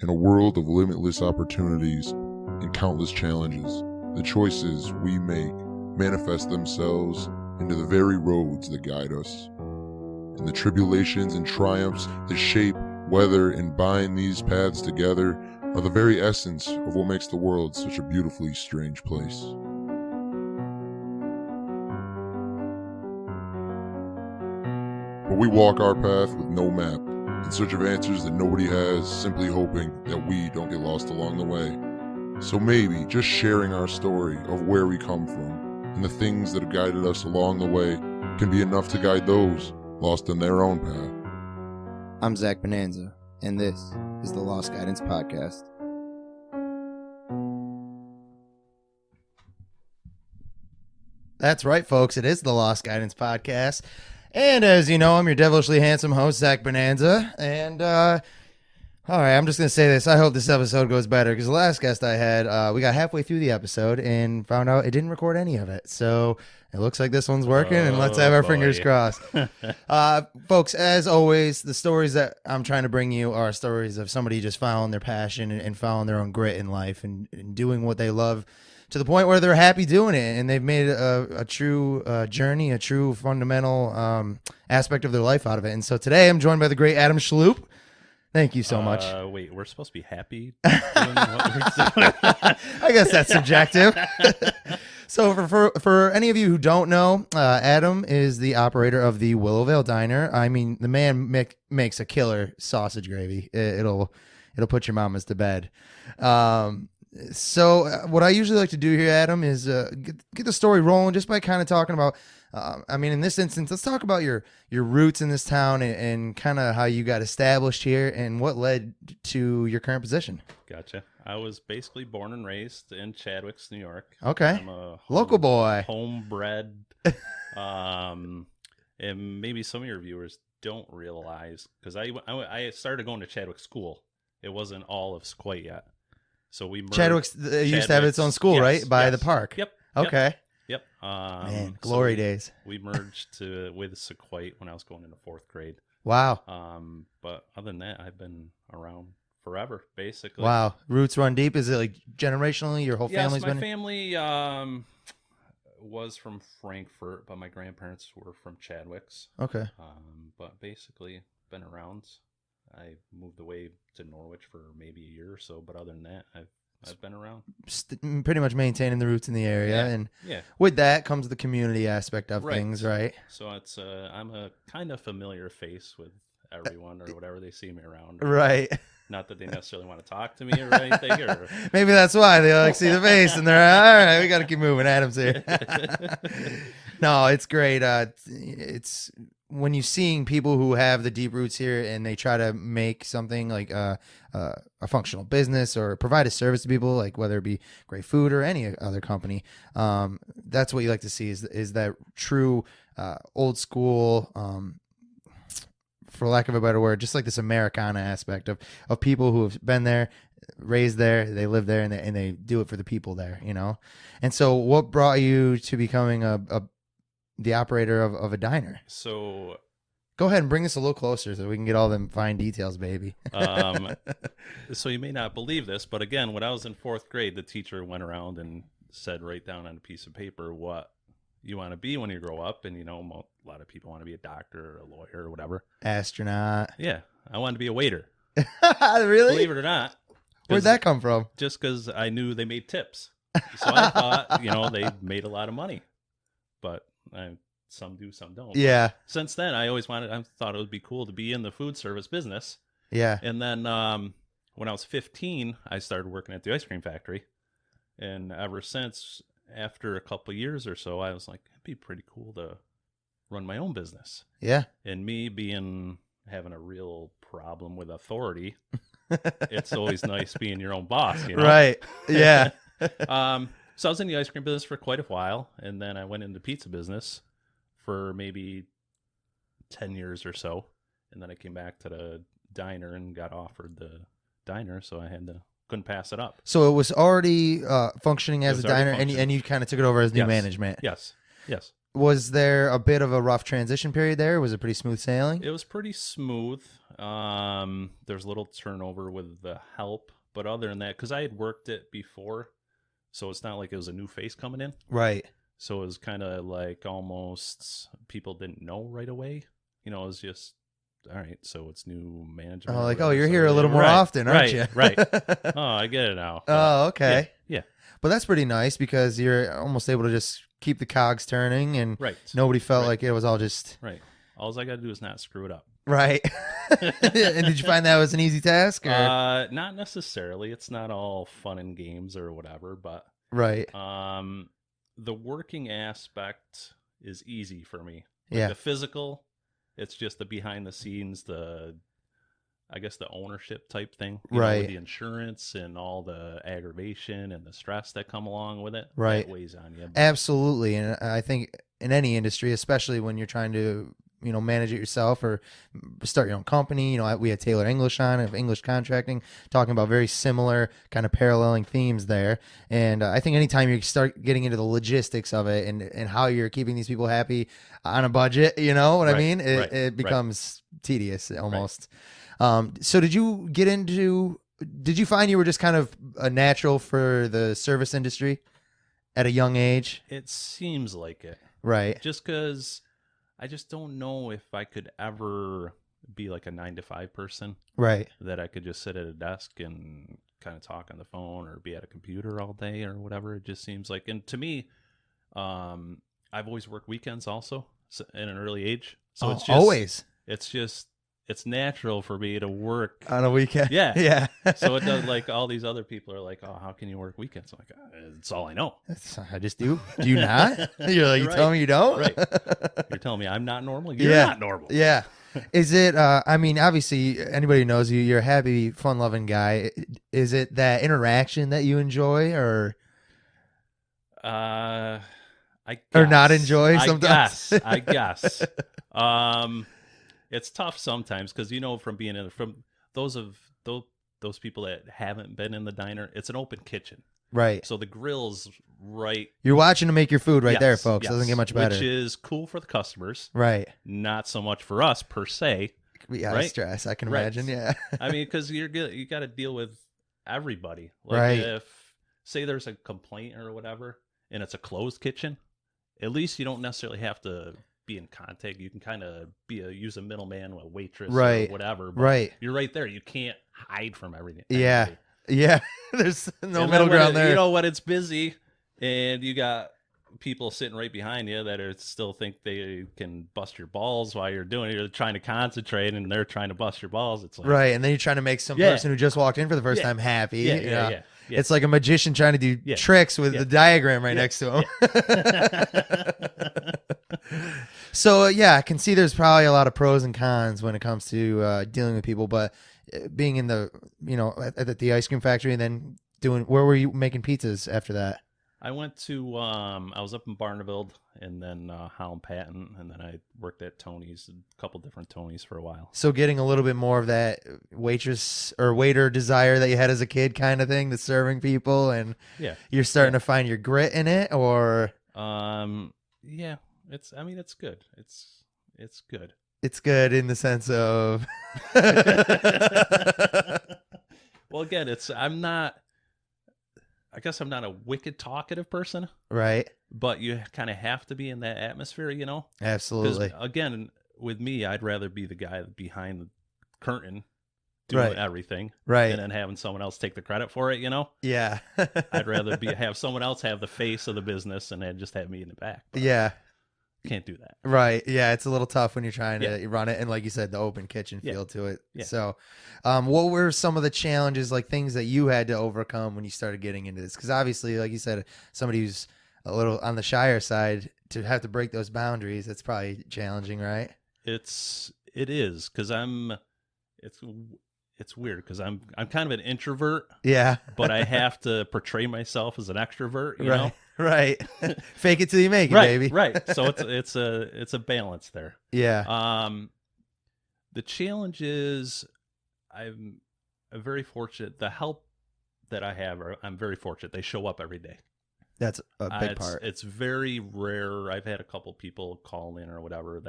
In a world of limitless opportunities and countless challenges, the choices we make manifest themselves into the very roads that guide us. And the tribulations and triumphs that shape, weather, and bind these paths together are the very essence of what makes the world such a beautifully strange place. But we walk our path with no map, in search of answers that nobody has, simply hoping that we don't get lost along the way. So maybe just sharing our story of where we come from and the things that have guided us along the way can be enough to guide those lost in their own path. I'm Zach Bonanza, and this is the Lost Guidance Podcast. That's right, folks. It is the Lost Guidance Podcast. And as you know, I'm your devilishly handsome host, Zach Bonanza. And, all right, I'm just going to say this. I hope this episode goes better because the last guest I had, we got halfway through the episode and found out it didn't record any of it. So it looks like this one's working, and let's have our fingers crossed. Folks, as always, the stories that I'm trying to bring you are stories of somebody who just found their passion and found their own grit in life and doing what they love, to the point where they're happy doing it, and they've made a true journey, a true fundamental aspect of their life out of it. And so today I'm joined by the great Adam Schloop. Thank you so much. Wait, we're supposed to be happy doing what we're doing? I guess that's subjective. So for any of you who don't know, Adam is the operator of the Willowvale Diner. I mean, the man makes a killer sausage gravy. It'll put your mamas to bed. So what I usually like to do here, Adam, is get the story rolling just by kind of talking about, I mean, in this instance, let's talk about your roots in this town and kind of how you got established here and what led to your current position. Gotcha. I was basically born and raised in Chadwicks, New York. Okay. I'm a local boy. Homebred. And maybe some of your viewers don't realize, because I started going to Chadwick School. It wasn't all of Sequoia yet. So we merged. Chadwick's used to have its own school, yes, right? By yes. the park. Yep. Okay. Yep. Man, glory days. We merged with Sequoia when I was going into fourth grade. Wow. But other than that, I've been around forever, basically. Wow. Roots run deep. Is it like generationally? Your whole family's been? Yes, my family was from Frankfurt, but my grandparents were from Chadwicks. Okay. But basically, been around. I moved away to Norwich for maybe a year or so, but other than that, I've been around. Pretty much maintaining the roots in the area, Yeah. and Yeah. with that comes the community aspect of Right. things, right? So it's I'm a kind of familiar face with everyone or whatever they see me around. Right. Not that they necessarily want to talk to me or anything. Or Maybe that's why they like see the face and they're all right. We got to keep moving. Adam's here. No, it's great. It's when you're seeing people who have the deep roots here and they try to make something like a functional business or provide a service to people, like whether it be great food or any other company. That's what you like to see is that true old school. For lack of a better word, just like this Americana aspect of people who have been there, raised there, they live there, and they do it for the people there, you know? And so what brought you to becoming the operator of a diner? so Go ahead and bring this a little closer so we can get all them fine details, baby. So you may not believe this, but again, when I was in fourth grade, the teacher went around and said, write down on a piece of paper what you want to be when you grow up. And, you know, a lot of people want to be a doctor or a lawyer or whatever. Astronaut. Yeah. I wanted to be a waiter. Really? Believe it or not. Where'd that come from? Just because I knew they made tips. So I thought, you know, they made a lot of money. But some do, some don't. Yeah. But since then, I thought it would be cool to be in the food service business. Yeah. And then when I was 15, I started working at the ice cream factory. And ever since, after a couple of years or so, I was like, it'd be pretty cool to run my own business. Yeah. And me having a real problem with authority, it's always nice being your own boss, you know? Right. Yeah. So I was in the ice cream business for quite a while, and then I went into pizza business for maybe 10 years or so. And then I came back to the diner and got offered the diner, so I couldn't pass it up. So it was already functioning as a diner, and you kind of took it over as new Yes. management. Yes. was there a bit of a rough transition period there? Was it pretty smooth sailing? It was pretty smooth. There's little turnover with the help, but other than that, because I had worked it before, so it's not like it was a new face coming in. Right. So it was kind of like almost people didn't know right away. It was just, all right, so it's new management. Oh, like, whatever, you're so here a little more often, aren't you? Right. Oh, I get it now. Oh, okay. Yeah. But that's pretty nice because you're almost able to just keep the cogs turning and Right. nobody felt Right. like it was all just Right. All I got to do is not screw it up. right. And did you find that was an easy task? Or? Not necessarily. It's not all fun and games or whatever, but Right. the working aspect is easy for me. Yeah. The physical, it's just the behind the scenes, I guess the ownership type thing, Right. with the insurance and all the aggravation and the stress that come along with it. Right. That weighs on you. Absolutely. And I think in any industry, especially when you're trying to, manage it yourself or start your own company, we had Taylor English on of English Contracting talking about very similar kind of paralleling themes there. And I think anytime you start getting into the logistics of it and how you're keeping these people happy on a budget, you know what I mean? It becomes tedious almost. So did you find you were just kind of a natural for the service industry at a young age? It seems like it. Right. Just because I just don't know if I could ever be like a 9 to 5 person. Right. That I could just sit at a desk and kind of talk on the phone or be at a computer all day or whatever. It just seems like, and to me, I've always worked weekends also in an early age. So it's just always. It's natural for me to work on a weekend. Yeah. Yeah. So it does, like, all these other people are like, oh, how can you work weekends? I'm like, it's all I know. I just do. Do you not? You're like, you tell me you don't? Right. You're telling me I'm not normal? You're not normal. Yeah. Is it, obviously anybody who knows you, you're a happy, fun loving guy. Is it that interaction that you enjoy or? I guess. Or not enjoy sometimes? I guess. It's tough sometimes because from being from those people that haven't been in the diner, it's an open kitchen, right? So the grill's right. You're watching to make your food right there, Yes, folks. yes. Doesn't get much better, which is cool for the customers, right? Not so much for us per se. Yeah, right? Stress. I can Right. imagine. Yeah, I mean, because you got to deal with everybody. Right. If say there's a complaint or whatever, and it's a closed kitchen, at least you don't necessarily have to be in contact. You can kind of use a middleman, a waitress, right, or whatever. But right. You're right there. You can't hide from everything. Yeah. Anybody. Yeah. There's no And middle then ground there. When it's busy and you got people sitting right behind you that still think they can bust your balls while you're doing it. You're trying to concentrate and they're trying to bust your balls. It's like, right. And then you're trying to make some person who just walked in for the first time happy. Yeah. It's like a magician trying to do tricks with the diagram right next to him. So, I can see there's probably a lot of pros and cons when it comes to dealing with people, but being in the, at the ice cream factory and then where were you making pizzas after that? I went to, I was up in Barneveld and then Holland Patton, and then I worked at Tony's, a couple different Tony's for a while. So getting a little bit more of that waitress or waiter desire that you had as a kid kind of thing, the serving people, and you're starting to find your grit in it, or? Yeah, it's good. It's good. It's good in the sense of. Well, again, I guess I'm not a wicked talkative person. Right. But you kind of have to be in that atmosphere, Absolutely. 'Cause, again, with me, I'd rather be the guy behind the curtain doing everything. Right. And then having someone else take the credit for it, Yeah. I'd rather have someone else have the face of the business and then just have me in the back. But can't do that. Right. Yeah. It's a little tough when you're trying to run it. And like you said, the open kitchen feel to it. Yeah. So what were some of the challenges, like things that you had to overcome when you started getting into this? Because obviously, like you said, somebody who's a little on the shyer side, to have to break those boundaries, that's probably challenging, right? It is because it's weird because I'm kind of an introvert. Yeah. But I have to portray myself as an extrovert, you know? Right. Fake it till you make it, right, baby. Right. So it's a balance there. Yeah. The challenge is I'm very fortunate. The help that I have, I'm very fortunate. They show up every day. That's a big part. It's very rare. I've had a couple people call in or whatever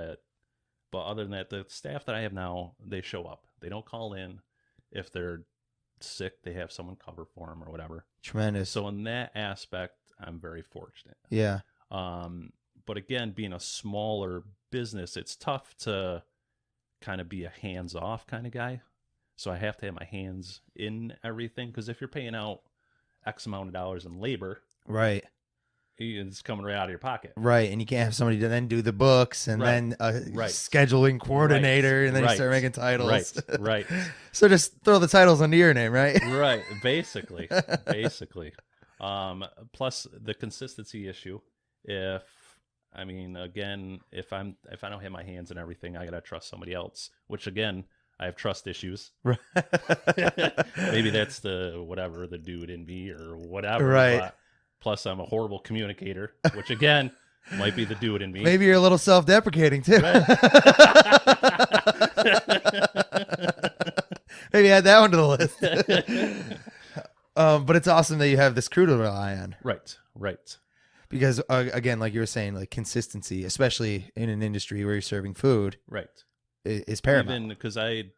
but other than that, the staff that I have now, they show up. They don't call in. If they're sick, they have someone cover for them or whatever. Tremendous. So in that aspect, I'm very fortunate. Yeah. But again, being a smaller business, it's tough to kind of be a hands-off kind of guy. So I have to have my hands in everything, because if you're paying out X amount of dollars in labor, right, it's coming right out of your pocket. Right, and you can't have somebody to then do the books and then a scheduling coordinator, and then you start making titles. Right. So just throw the titles under your name, right? Right, basically. Plus the consistency issue. If I don't have my hands in everything, I gotta trust somebody else. Which again, I have trust issues. Right. Maybe that's the dude in me or whatever. Right. But plus, I'm a horrible communicator, which again might be the dude in me. Maybe you're a little self-deprecating too. Right. Maybe add that one to the list. But it's awesome that you have this crew to rely on. Right. Because again, like you were saying, like consistency, especially in an industry where you're serving food, right, is paramount. Even because I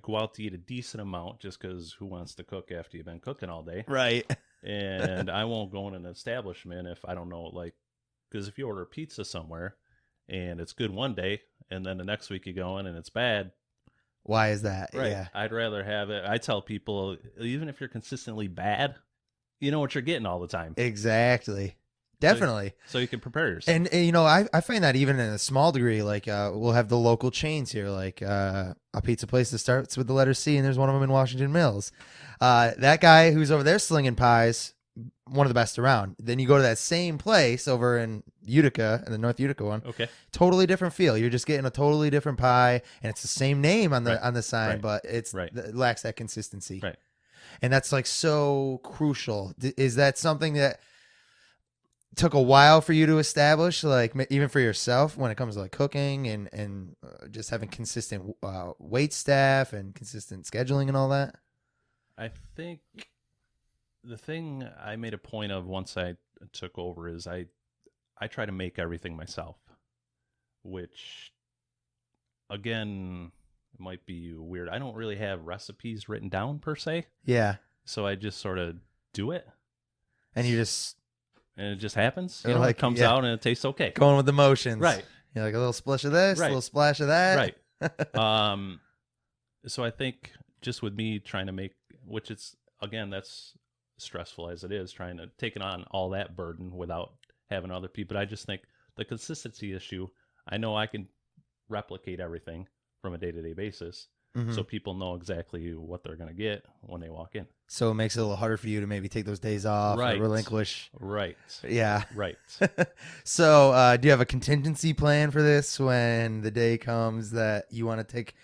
go out to eat a decent amount, just because who wants to cook after you've been cooking all day, right? And I won't go in an establishment if I don't know, because if you order a pizza somewhere and it's good one day, and then the next week you go in and it's bad. Why is that? Right. Yeah. I'd rather have it. I tell people, even if you're consistently bad, you know what you're getting all the time. Exactly. Definitely. So you can prepare yourself. And I find that even in a small degree, like we'll have the local chains here, like a pizza place that starts with the letter C, and there's one of them in Washington Mills. That guy who's over there slinging pies, one of the best around. Then you go to that same place over in Utica, in the North Utica one. Okay. Totally different feel. You're just getting a totally different pie, and it's the same name on the sign, but it lacks that consistency. Right. And that's like so crucial. Is that something that took a while for you to establish, like even for yourself, when it comes to like cooking and just having consistent wait staff and consistent scheduling and all that? I think the thing I made a point of once I took over is I try to make everything myself, which again might be weird. I don't really have recipes written down per se. Yeah. So I just sort of do it. And you just... And it just happens. You know, it comes out and it tastes okay. Going with the motions. Right. You're like a little splash of this, a Right. little splash of that. Right. So I think just with me trying to make, which it's, again, that's stressful as it is, trying to take it on all that burden without having other people. But I just think the consistency issue, I know I can replicate everything from a day-to-day basis. Mm-hmm. So people know exactly what they're going to get when they walk in. So it makes it a little harder for you to maybe take those days off or relinquish. Right. Yeah. Right. So do you have a contingency plan for this when the day comes that you want to take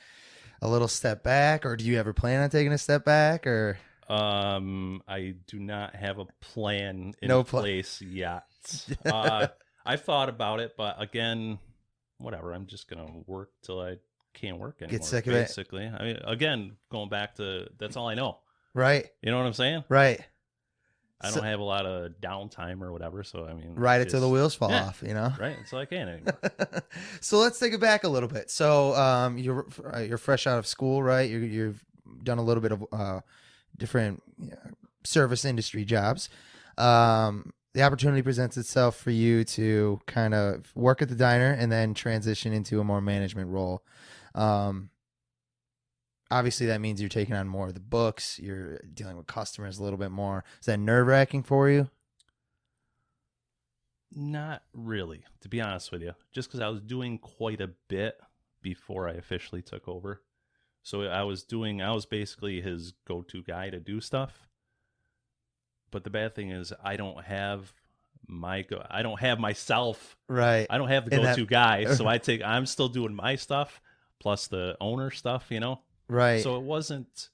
a little step back, or do you ever plan on taking a step back, or? I do not have a plan in place yet. I've thought about it, but again, whatever. I'm just going to work till I can't work anymore. Get sick of it. Basically. I mean, again, going back to that's all I know. Right. You know what I'm saying? Right. I don't have a lot of downtime or whatever, so I mean, ride it till the wheels fall off, you know? Right. It's like ain't anymore. So let's take it back a little bit. So you're fresh out of school, right? You've done a little bit of different service industry jobs. The opportunity presents itself for you to kind of work at the diner and then transition into a more management role. Obviously, that means you're taking on more of the books. You're dealing with customers a little bit more. Is that nerve-wracking for you? Not really, to be honest with you. Just because I was doing quite a bit before I officially took over. So I was basically his go-to guy to do stuff. But the bad thing is I don't have myself. Right. I don't have the go-to guy. So I'm still doing my stuff plus the owner stuff, you know? Right. So it wasn't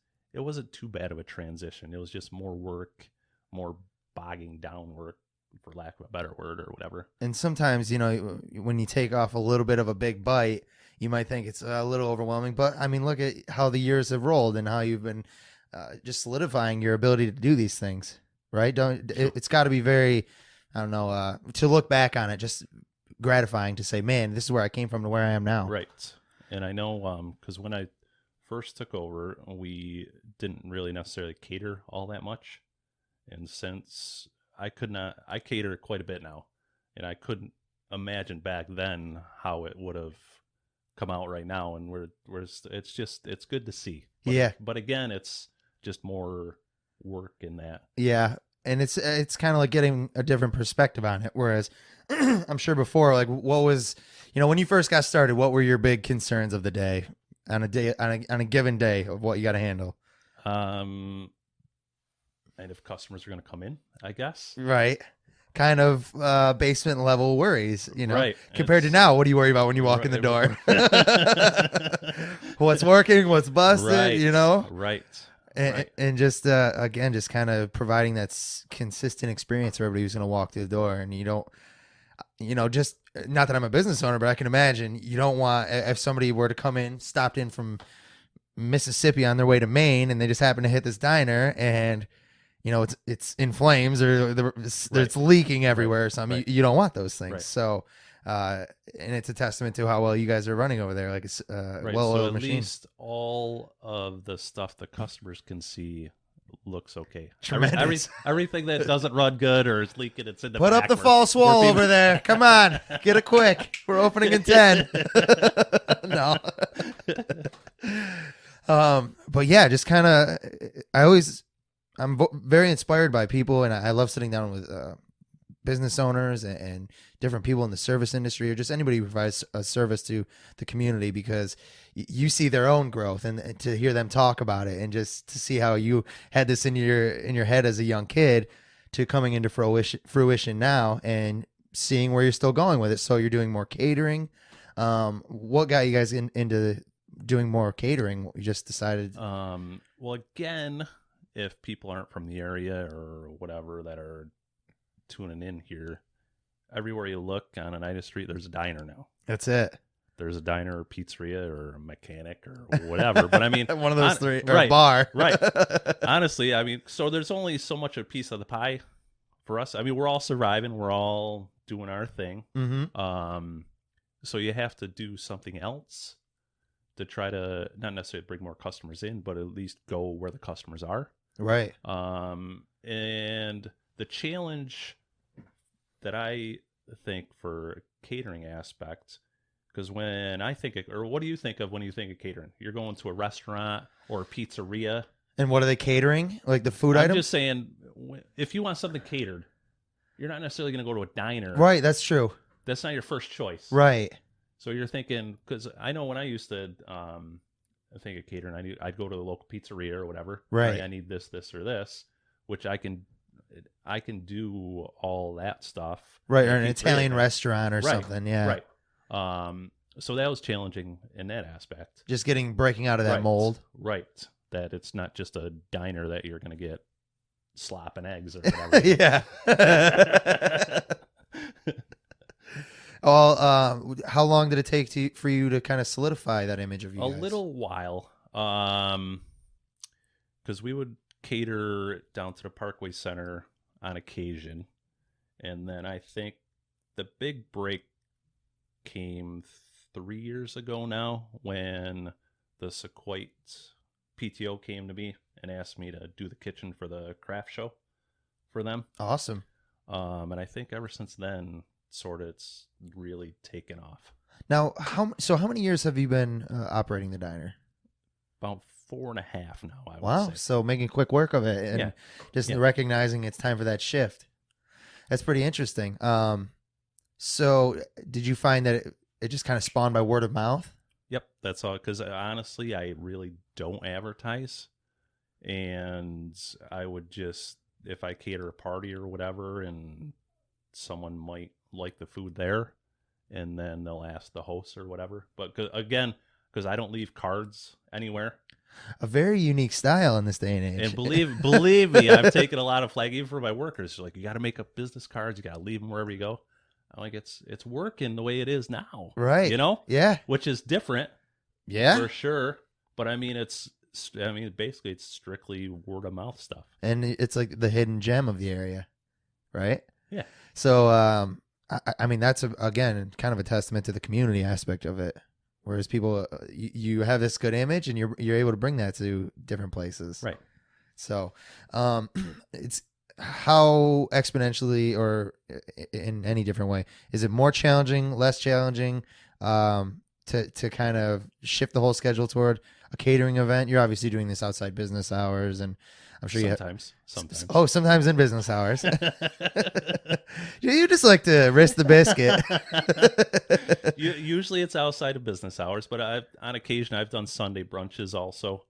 too bad of a transition. It was just more work, more bogging down work, for lack of a better word or whatever. And sometimes, when you take off a little bit of a big bite, you might think it's a little overwhelming. But I mean, look at how the years have rolled and how you've been just solidifying your ability to do these things. right? It's got to be very, I don't know, to look back on it, just gratifying to say, man, this is where I came from to where I am now. Right. And I know because when I first took over, we didn't really necessarily cater all that much. And since I cater quite a bit now, and I couldn't imagine back then how it would have come out right now. And it's good to see. But again, it's just more work in that. Yeah. And it's kind of like getting a different perspective on it. Whereas I'm sure before, like, what was, when you first got started, what were your big concerns of the day on a given day of what you got to handle? And if customers are going to come in, I guess. Right. Kind of basement level worries, Right. Compared to now, what do you worry about when you walk in the door? What's working, what's busted, right. Right. And just again, just kind of providing that consistent experience for everybody who's going to walk through the door. And you don't, just not that I'm a business owner, but I can imagine you don't want, if somebody were to come in, stopped in from Mississippi on their way to Maine, and they just happen to hit this diner, and it's in flames or it's leaking everywhere or something. Right. You don't want those things. Right. So, and it's a testament to how well you guys are running over there. Like it's Right. well-oiled So at machine. least all of the stuff the customers can see looks okay. Tremendous. Everything that doesn't run good or is leaking, it's in the Put back up the where- false where wall people- over there. Come on, get it quick. We're opening in 10. No. But yeah, just kind of, I'm very inspired by people, and I love sitting down with business owners and different people in the service industry, or just anybody who provides a service to the community, because you see their own growth, and to hear them talk about it, and just to see how you had this in your head as a young kid to coming into fruition now, and seeing where you're still going with it. So you're doing more catering. What got you guys into doing more catering? You just decided. Well, again, if people aren't from the area or whatever that are tuning in here, everywhere you look on an Ida Street, there's a diner now. That's it. There's a diner or pizzeria or a mechanic or whatever. But I mean, one of those three, or right, a bar. Right. Honestly, I mean, so there's only so much a piece of the pie for us. I mean, we're all surviving. We're all doing our thing. Mm-hmm. So you have to do something else to try to not necessarily bring more customers in, but at least go where the customers are. Right. And the challenge that I think for catering aspect, because when I think or what do you think of when you think of catering? You're going to a restaurant or a pizzeria. And what are they catering? Like the food I'm items? just saying, if you want something catered, you're not necessarily going to go to a diner. Right. That's true. That's not your first choice. Right. So you're thinking, because I know when I used to think of catering, I'd go to the local pizzeria or whatever. Right. Hey, I need this, or this, which I can do all that stuff. Right. in Or a an pizzeria. Italian restaurant or Right, something. Yeah. Right. So that was challenging in that aspect. Just breaking out of that Right. mold. Right. That it's not just a diner that you're going to get slop and eggs or whatever. Yeah. Well, how long did it take for you to kind of solidify that image of you A guys? little while. Because we would cater down to the Parkway Center on occasion. And then I think the big break came 3 years ago now, when the Sequoit PTO came to me and asked me to do the kitchen for the craft show for them. Awesome. And I think ever since then, sort of, it's really taken off. Now, how many years have you been operating the diner? About 4.5 now, I would Wow. say. So making quick work of it, and Yeah. just Yeah. recognizing it's time for that shift. That's pretty interesting. So did you find that it just kind of spawned by word of mouth? Yep, that's all. Because honestly, I really don't advertise. And I would just, if I cater a party or whatever, and someone might like the food there, and then they'll ask the host or whatever. But again, because I don't leave cards anywhere. A very unique style in this day and age. And believe me, I've taken a lot of flag even for my workers. They're like, you got to make up business cards. You got to leave them wherever you go. I'm like, it's working the way it is now. Right. You know? Yeah. Which is different. Yeah. For sure. But I mean, it's I mean, basically, it's strictly word of mouth stuff. And it's like the hidden gem of the area, right? Yeah. So, I mean, that's again kind of a testament to the community aspect of it. Whereas people, you have this good image, and you're able to bring that to different places, Right. So, it's how exponentially, or in any different way, is it more challenging, less challenging, to kind of shift the whole schedule toward a catering event? You're obviously doing this outside business hours, and I'm sure Sometimes. Oh, sometimes in business hours. You just like to risk the biscuit. Usually it's outside of business hours, but on occasion I've done Sunday brunches also,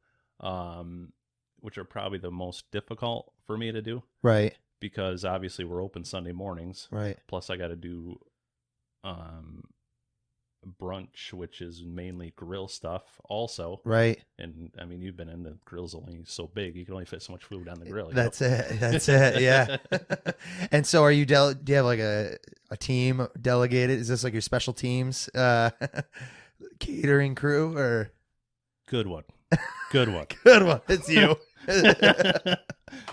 which are probably the most difficult for me to do Right, because obviously we're open Sunday mornings. right. Plus I got to do brunch, which is mainly grill stuff also. Right. And I mean, you've been in, the grill's only so big. You can only fit so much food on the grill. That's it. That's it. Yeah. And so, are you? Do you have like a team delegated? Is this like your special teams catering crew, or Good one. Good one. good one? It's you.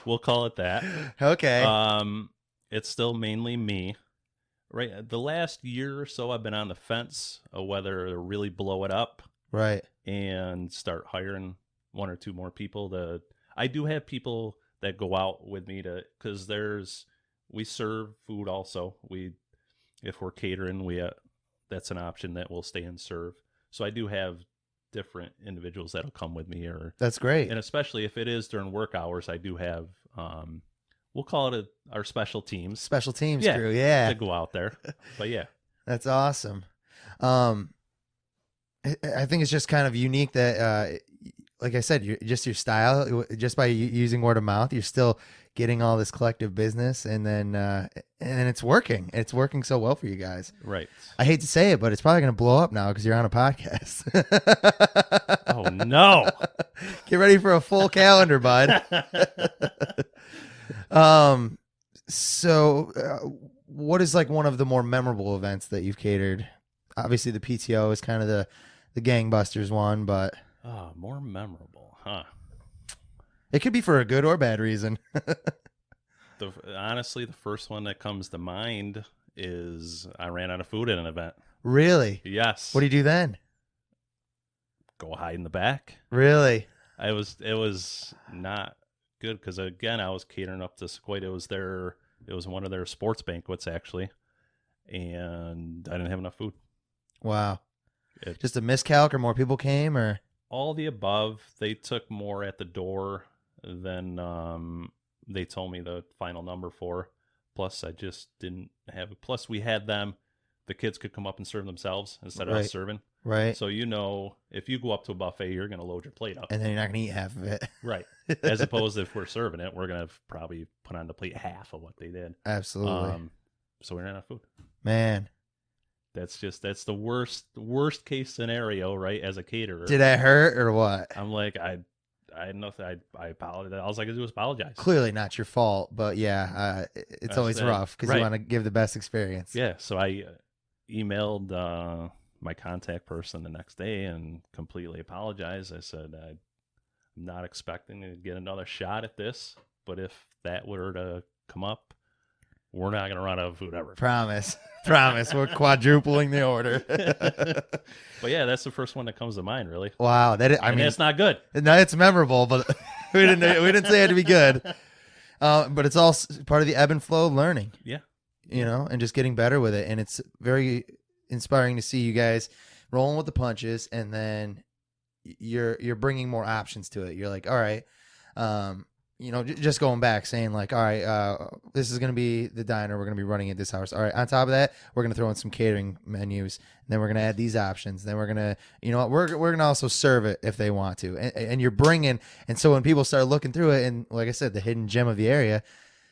We'll call it that. Okay. It's still mainly me. Right. The last year or so, I've been on the fence of whether to really blow it up Right. and start hiring one or two more people. I do have people that go out with me because we serve food also. If we're catering, that's an option that we'll stay and serve. So I do have different individuals that'll come with me, That's great. and especially if it is during work hours, I do have, we'll call it our special teams. Special teams Yeah. crew. Yeah. To go out there. But yeah. That's awesome. I think it's just kind of unique that, like I said, your style, just by using word of mouth, you're still getting all this collective business, and then it's working. It's working so well for you guys. Right. I hate to say it, but it's probably going to blow up now because you're on a podcast. Oh, no. Get ready for a full calendar, bud. So, what is like one of the more memorable events that you've catered? Obviously, the PTO is kind of the gangbusters one, but Oh, more memorable, huh? it could be for a good or bad reason. Honestly, the first one that comes to mind is I ran out of food at an event. Really? Yes. What do you do then? Go hide in the back. Really? It was not good because again I was catering up to Sequoia. It was one of their sports banquets actually, and I didn't have enough food. Wow. Just a miscalc, or more people came, or All the above. They took more at the door than they told me the final number for. Plus, I just didn't have it. Plus, we had them. The kids could come up and serve themselves instead of Right. us serving. right? So if you go up to a buffet, you're going to load your plate up. And then you're not gonna eat half of it. Right. As opposed to if we're serving it, we're going to probably put on the plate half of what they did. Absolutely, So we ran out of food. man. That's the worst case scenario, right? As a caterer. Did that hurt or what? I'm like, I had nothing. I apologize. All I could do was apologize. Clearly not your fault, but yeah, it's That's always it. rough because Right. you want to give the best experience. Yeah. So I emailed my contact person the next day and completely apologized. I said, I'm not expecting to get another shot at this, but if that were to come up, we're not going to run out of food ever. Promise. We're quadrupling the order. But yeah, that's the first one that comes to mind, really. Wow, I mean, it's not good. no, it's memorable, but we didn't say it had to be good. But it's all part of the ebb and flow of learning. Yeah. And just getting better with it. And it's very inspiring to see you guys rolling with the punches, and then you're bringing more options to it. You're like, all right, just going back, saying like, all right, this is going to be the diner. We're going to be running at this hours. All right. On top of that, we're going to throw in some catering menus. And then we're going to add these options. Then we're going to, we're going to also serve it if they want to. And you're bringing, and so when people start looking through it, and like I said, the hidden gem of the area,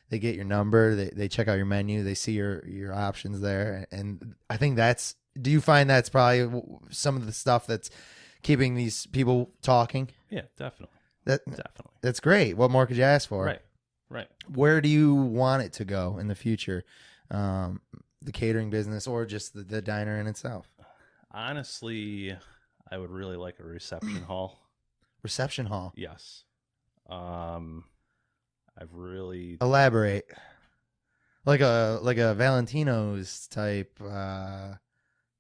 they get your number, they check out your menu, they see your options there. And I think do you find that's probably some of the stuff that's keeping these people talking? Yeah, definitely. Definitely. That's great. What more could you ask for? Right. Where do you want it to go in the future? The catering business, or just the diner in itself? Honestly, I would really like a reception hall. Reception hall. Yes. I've really Elaborate. Like a Valentino's type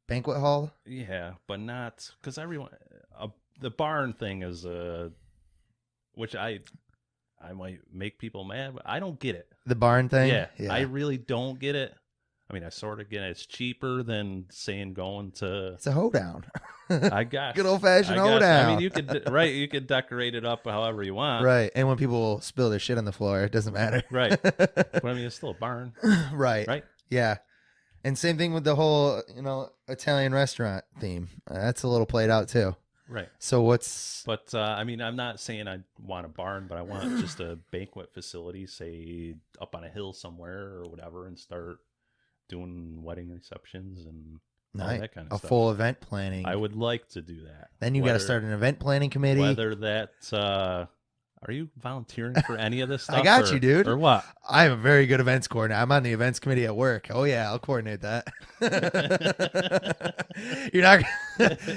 banquet hall. yeah, but not because everyone the barn thing is which I might make people mad, but I don't get it. The barn thing. Yeah, I really don't get it. I mean, I sort of get it. It's cheaper than saying going to. It's a hoedown. I guess Good old-fashioned I guess. hoedown. I mean, you could right. You could decorate it up however you want. Right. And when people spill their shit on the floor, it doesn't matter. Right. But I mean, it's still a barn. Right. Right. Yeah. And same thing with the whole, Italian restaurant theme. That's a little played out too. Right. So what's... But I mean, I'm not saying I want a barn, but I want just a banquet facility, say up on a hill somewhere or whatever, and start doing wedding receptions and all that kind of a stuff. full event planning. I would like to do that. Then you got to start an event planning committee. Whether that, are you volunteering for any of this stuff? I got you, dude. Or what? I'm a very good events coordinator. I'm on the events committee at work. Oh yeah, I'll coordinate that. You're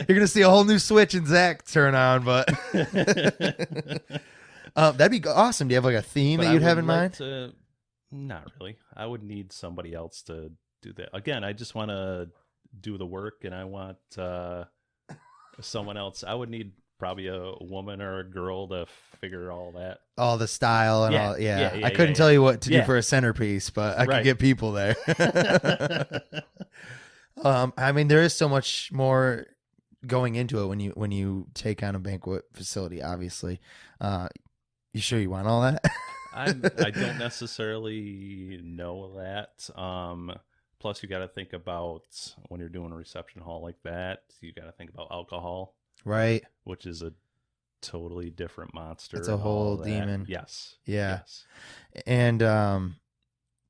gonna see a whole new switch in Zach turn on, but that'd be awesome. Do you have like a theme But that I you'd have would in like mind? not really. I would need somebody else to do that. Again, I just want to do the work, and I want someone else. I would need probably a woman or a girl to figure all that. All the style and Yeah, all. Yeah, yeah, I couldn't yeah. tell you what to do Yeah. for a centerpiece, but I could Right. get people there. I mean, there is so much more going into it when you take on a banquet facility. Obviously, you sure you want all that? I don't necessarily know that. Plus, you got to think about when you're doing a reception hall like that. You got to think about alcohol, Right. which is a totally different monster. It's a and all whole that. demon. Yes. Yeah. Yes. And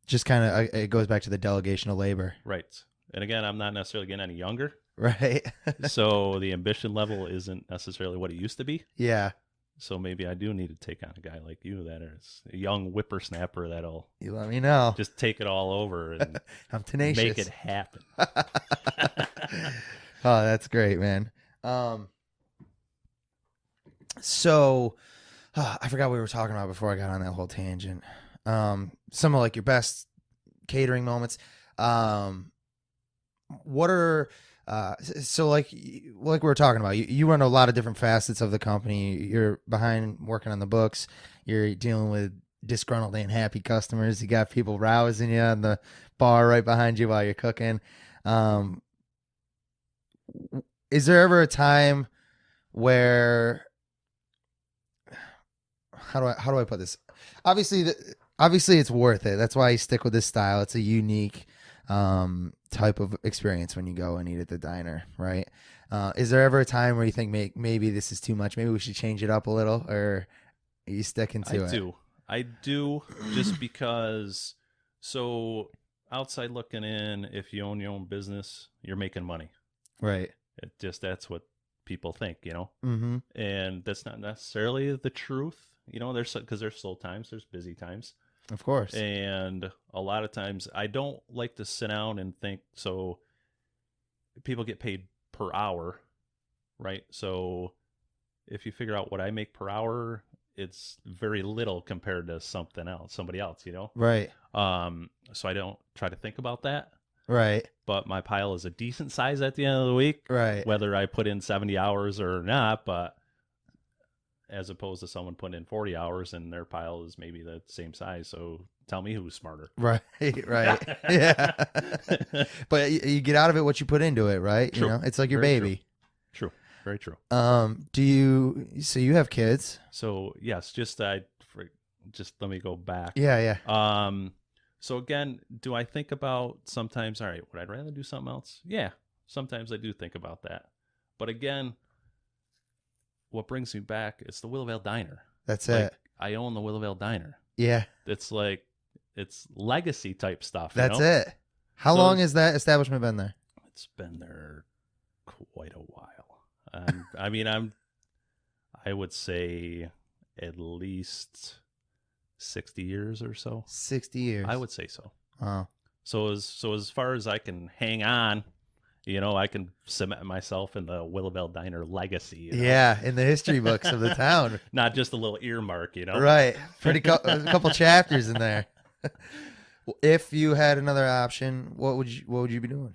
just kind of it goes back to the delegation of labor. Right. And again, I'm not necessarily getting any younger, Right. so the ambition level isn't necessarily what it used to be. Yeah. So maybe I do need to take on a guy like you that is a young whippersnapper that'll You let me know. just take it all over and I'm tenacious. make it happen. Oh, that's great, man. So I forgot what we were talking about before I got on that whole tangent. Some of like your best catering moments. What are so like we were talking about, you run a lot of different facets of the company. You're behind working on the books. You're dealing with disgruntled and happy customers. You got people rousing you on the bar right behind you while you're cooking. Is there ever a time where how do I put this? Obviously it's worth it. That's why I stick with this style. It's a unique type of experience when you go and eat at the diner, right? Is there ever a time where you think maybe this is too much? Maybe we should change it up a little, or are you sticking to it? I do just because. So outside looking in, if you own your own business, you're making money. Right. That's what people think, Mm-hmm. and that's not necessarily the truth. There's because there's slow times, there's busy times. Of course. And a lot of times I don't like to sit down and think. So people get paid per hour, right? So if you figure out what I make per hour, it's very little compared to somebody else, Right. So I don't try to think about that. Right. But my pile is a decent size at the end of the week, Right. whether I put in 70 hours or not. But as opposed to someone putting in 40 hours and their pile is maybe the same size. So tell me who's smarter. Right. Right. Yeah. But you get out of it what you put into it, right? True. It's like your Very baby. True. Very true. So you have kids? So yes, just let me go back. Yeah. So again, do I think about sometimes, all right, would I rather do something else? Yeah. Sometimes I do think about that. But again, what brings me back is the Willowvale Diner. That's Like, it. I own the Willowvale Diner. Yeah. It's like, it's legacy type stuff. That's it. How long has that establishment been there? It's been there quite a while. I would say at least 60 years or so. 60 years. I would say so. Oh. So as far as I can hang on I can cement myself in the Willowvale Diner legacy. Yeah, in the history books of the town. Not just a little earmark, Right. A couple chapters in there. If you had another option, what would you be doing?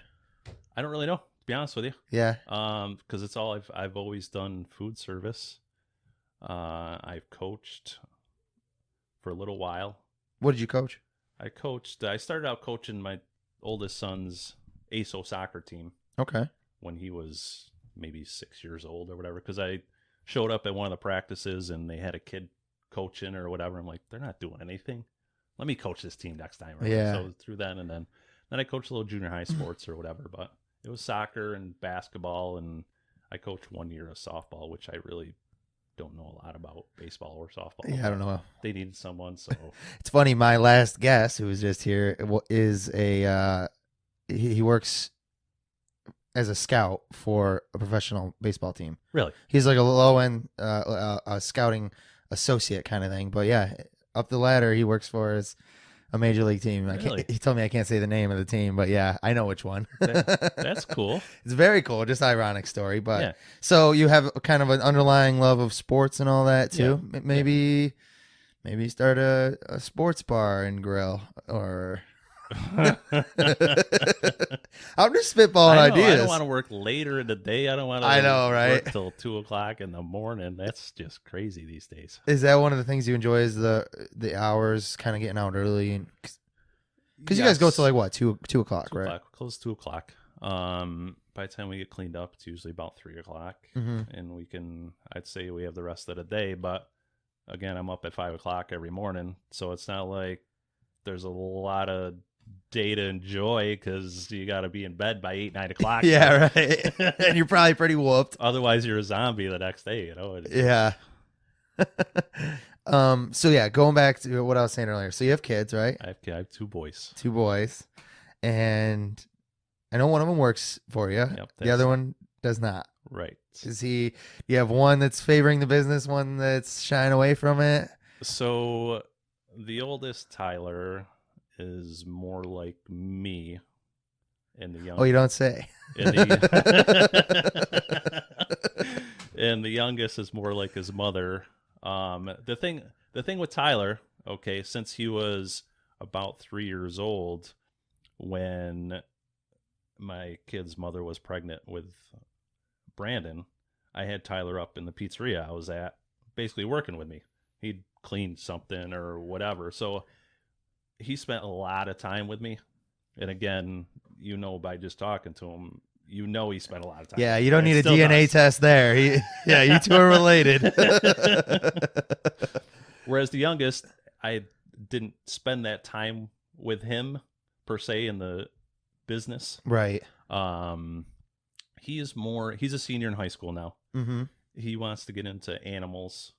I don't really know, to be honest with you. Yeah. Because it's all I've always done food service. I've coached for a little while. What did you coach? I started out coaching my oldest son's ASO soccer team. Okay. When he was maybe 6 years old or whatever, because I showed up at one of the practices and they had a kid coaching or whatever. I'm like, they're not doing anything. Let me coach this team next time. Right? Yeah. So through that, and then I coached a little junior high sports or whatever, but it was soccer and basketball, and I coached 1 year of softball, which I really don't know a lot about baseball or softball. Yeah, I don't know. They needed someone, so It's funny. My last guest, who was just here, is he works as a scout for a professional baseball team. really. He's like a low end scouting associate kind of thing. But yeah, up the ladder, he works for is a major league team. Really? He told me I can't say the name of the team, but yeah, I know which one. That's cool. It's very cool. Just ironic story. But Yeah. so you have kind of an underlying love of sports and all that too. Yeah. Maybe start a sports bar and grill, or I'm just spitballing I know, ideas. I don't want to work later in the day. I don't want to. I know, right? Work till 2:00 in the morning. That's just crazy these days. Is that one of the things you enjoy? Is the hours, kind of getting out early, and because you guys go till like what, 2:00, right? 2:00, close to 2:00. By the time we get cleaned up, it's usually about 3:00, and I'd say we have the rest of the day. But again, I'm up at 5:00 every morning, so it's not like there's a lot of day to enjoy because you got to be in bed by 8, 9 o'clock. Yeah, right. And you're probably pretty whooped. Otherwise, you're a zombie the next day. Yeah. So yeah, going back to what I was saying earlier. So you have kids, right? I have 2 boys. 2 boys, and I know one of them works for you. Yep, The other one does not. Right. You have one that's favoring the business, one that's shying away from it? So the oldest, Tyler, is more like me, and the young. Oh, you don't say. And the youngest is more like his mother. The thing with Tyler, okay, since he was about 3 years old when my kid's mother was pregnant with Brandon, I had Tyler up in the pizzeria I was at, basically working with me. He'd clean something or whatever. So he spent a lot of time with me. And again, by just talking to him, he spent a lot of time. Yeah, you don't need a DNA test there. Yeah, you two are related. Whereas the youngest, I didn't spend that time with him per se in the business. Right. He's a senior in high school now. Mm-hmm. He wants to get into animals.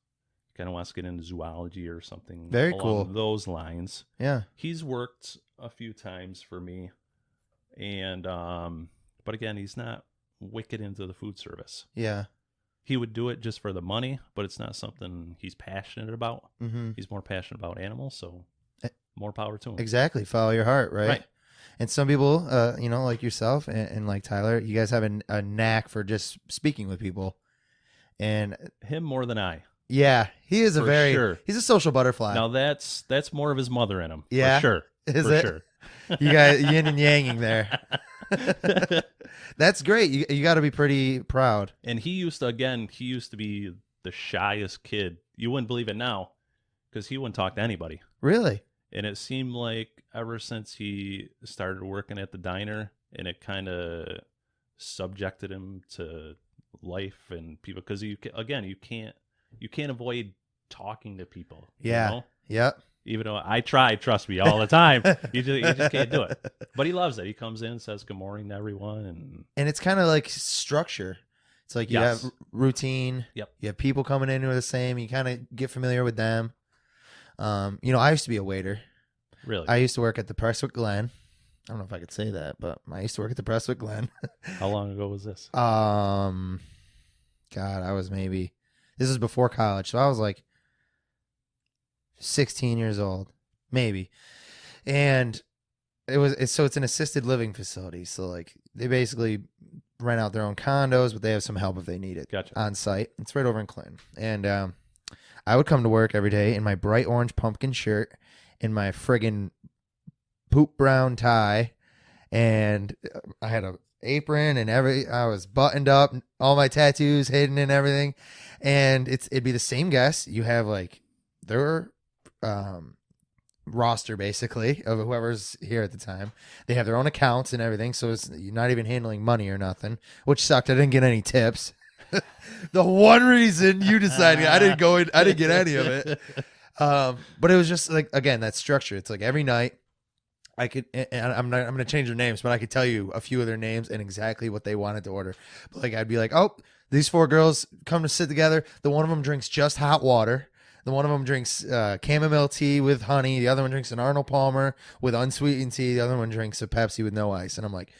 Kind of wants to get into zoology or something. Very along cool. Those lines. Yeah. He's worked a few times for me, and but again, he's not wicked into the food service. Yeah. He would do it just for the money, but it's not something he's passionate about. Mm-hmm. He's more passionate about animals, so more power to him. Exactly. Follow your heart, right? Right. And some people, like yourself and like Tyler, you guys have a knack for just speaking with people. And Him more than I. yeah, he is he's a social butterfly. Now that's more of his mother in him. Yeah? For sure. Is For it? sure. You guys yin and yanging there. That's great. You got to be pretty proud. And he used to be the shyest kid. You wouldn't believe it now because he wouldn't talk to anybody. Really? And it seemed like ever since he started working at the diner, and it kind of subjected him to life and people, because you can't avoid talking to people. Yeah. You know? Yep. Even though I try, trust me, all the time, you just can't do it. But he loves it. He comes in, says good morning to everyone, and it's kind of like structure. It's like you Yes. have routine. Yep. You have people coming in who are the same. You kind of get familiar with them. I used to be a waiter. really. I used to work at the Presswick Glen. I don't know if I could say that, but I used to work at the Presswick Glen. How long ago was this? God, this is before college, so I was like 16 years old, maybe. And it's an assisted living facility. So like they basically rent out their own condos, but they have some help if they need it. Gotcha. On site. It's right over in Clinton. And I would come to work every day in my bright orange pumpkin shirt, in my friggin' poop brown tie, and I had a apron and I was buttoned up, all my tattoos hidden and everything. And it'd be the same guests. You have like their roster basically of whoever's here at the time. They have their own accounts and everything, so you're not even handling money or nothing, which sucked. I didn't get any tips. The one reason you decided I didn't get any of it. But it was just like, again, that structure. It's like every night I could, and I'm going to change their names, but I could tell you a few of their names and exactly what they wanted to order. But like, I'd be like, oh, these 4 girls come to sit together. The one of them drinks just hot water. The one of them drinks chamomile tea with honey. The other one drinks an Arnold Palmer with unsweetened tea. The other one drinks a Pepsi with no ice. And I'm like,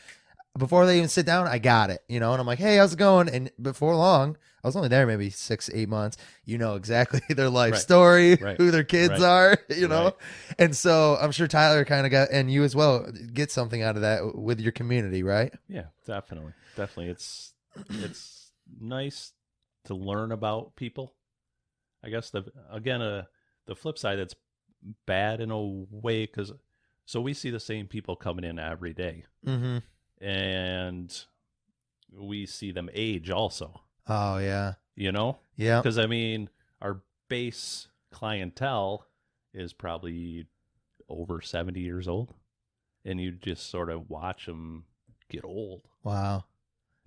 before they even sit down, I got it, And I'm like, hey, how's it going? And before long, I was only there maybe 6-8 months. You know exactly their life story, who their kids are, Right. And so I'm sure Tyler kind of got, and you as well, get something out of that with your community, right? Yeah, definitely. It's nice to learn about people. I guess the flip side that's bad in a way, because so we see the same people coming in every day. Mm-hmm. And we see them age also. Oh, yeah. Yeah. Because, I mean, our base clientele is probably over 70 years old. And you just sort of watch them get old. Wow.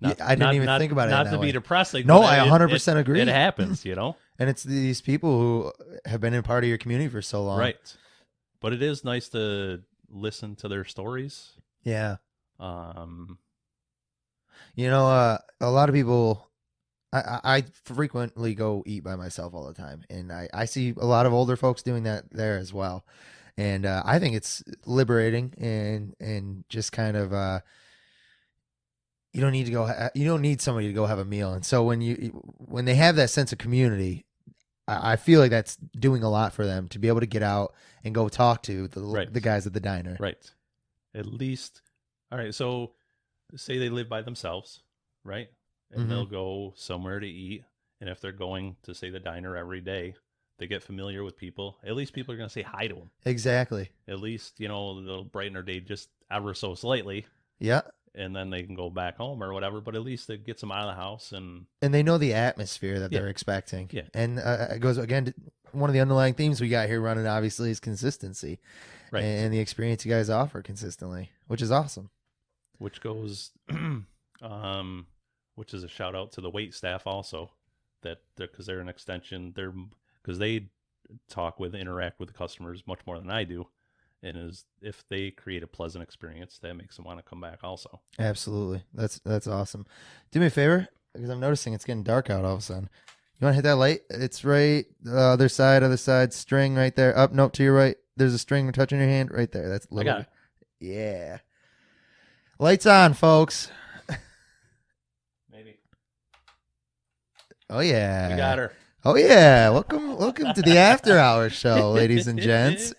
I didn't even think about it. Not to be depressing. No, I 100% agree. It happens, And it's these people who have been in part of your community for so long. Right. But it is nice to listen to their stories. Yeah. A lot of people, I frequently go eat by myself all the time, and I see a lot of older folks doing that there as well, and I think it's liberating and just kind of you don't need somebody to go have a meal, and so when they have that sense of community, I feel like that's doing a lot for them to be able to get out and go talk to the guys at the diner. Right. At least. All right, so say they live by themselves, right? And they'll go somewhere to eat. And if they're going to, say, the diner every day, they get familiar with people. At least people are going to say hi to them. Exactly. At least, they'll brighten their day just ever so slightly. Yeah. And then they can go back home or whatever. But at least it gets them out of the house. And they know the atmosphere that they're expecting. Yeah. And it goes, again, to one of the underlying themes we got here running, obviously, is consistency. Right. And the experience you guys offer consistently, which is awesome. Which goes, which is a shout out to the wait staff also, because they're an extension. Because they interact with the customers much more than I do, and if they create a pleasant experience, that makes them want to come back also. Absolutely, that's awesome. Do me a favor, because I'm noticing it's getting dark out all of a sudden. You want to hit that light? It's right other side, string right there. Up, nope, to your right. There's a string touching your hand right there. That's I got it. Yeah. Lights on, folks. Maybe. Oh yeah. We got her. Oh yeah. Welcome to the After Hours show, ladies and gents.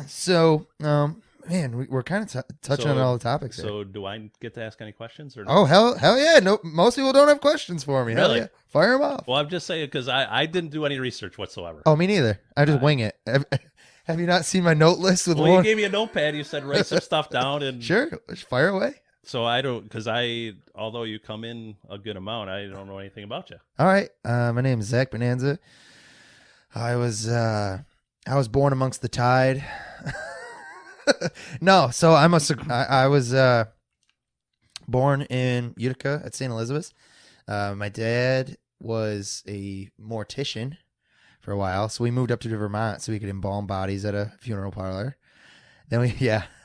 So, man, we're kind of touching on all the topics here. So, do I get to ask any questions or no? Oh hell yeah! No, most people don't have questions for me. Really? Hell yeah. Fire them off. Well, I'm just saying because I didn't do any research whatsoever. Oh, me neither. I just wing it. Have you not seen my note list with you gave me a notepad. You said write some stuff down and sure, fire away. So I don't, because although you come in a good amount, I don't know anything about you. All right, my name is Zach Bonanza. I was born amongst the tide. No, so I was born in Utica at St. Elizabeth's. My dad was a mortician for a while, so we moved up to Vermont so we could embalm bodies at a funeral parlor. Then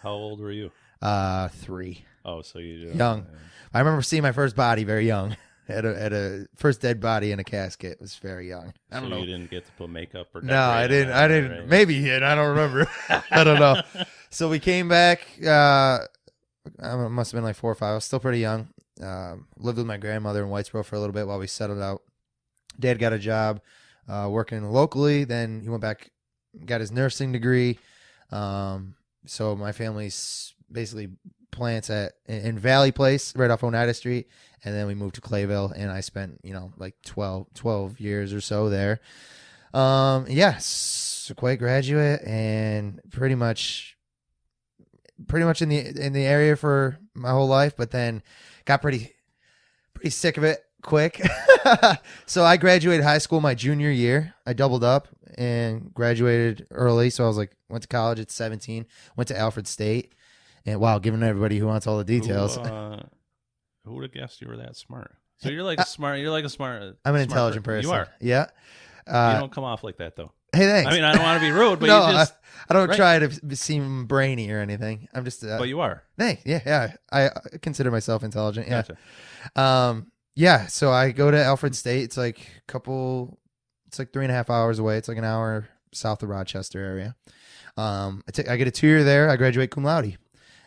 How old were you? 3. Oh, so you young. I remember seeing my first body very young. At a first dead body in a casket. It was very young. I don't know. You didn't get to put makeup or no, I didn't. Right? Maybe he did. I don't remember. I don't know. So we came back. I must have been like 4 or 5. I was still pretty young. Lived with my grandmother in Whitesboro for a little bit while we settled out. Dad got a job working locally. Then he went back, got his nursing degree. So my family's basically plants in Valley Place, right off Oneida Street, and then we moved to Clayville, and I spent like 12 years or so there. So quite graduate, and pretty much in the area for my whole life, but then got pretty sick of it quick. So I graduated high school my junior year. I doubled up and graduated early. So I was like, went to college at 17, went to Alfred State. And wow, giving everybody who wants all the details. Who would have guessed you were that smart? So you're like a smart. I'm an intelligent person. You are. Yeah. You don't come off like that though. Hey, thanks. I mean, I don't want to be rude, but no, you just. I don't right? try to seem brainy or anything. I'm just. But you are. Hey, yeah. I consider myself intelligent. Yeah. Gotcha. Yeah. So I go to Alfred State. It's like 3.5 hours away. It's like an hour south of Rochester area. I get a 2-year there. I graduate cum laude.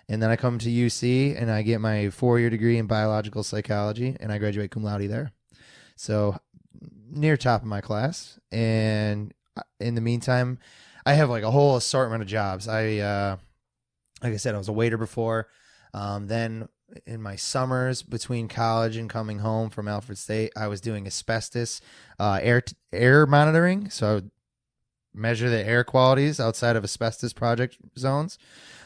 And then I come to UC and I get my 4-year degree in biological psychology, and I graduate cum laude there. So near top of my class. And in the meantime, I have like a whole assortment of jobs. Like I said, I was a waiter before. Then in my summers between college and coming home from Alfred State, I was doing asbestos air monitoring. So I would measure the air qualities outside of asbestos project zones,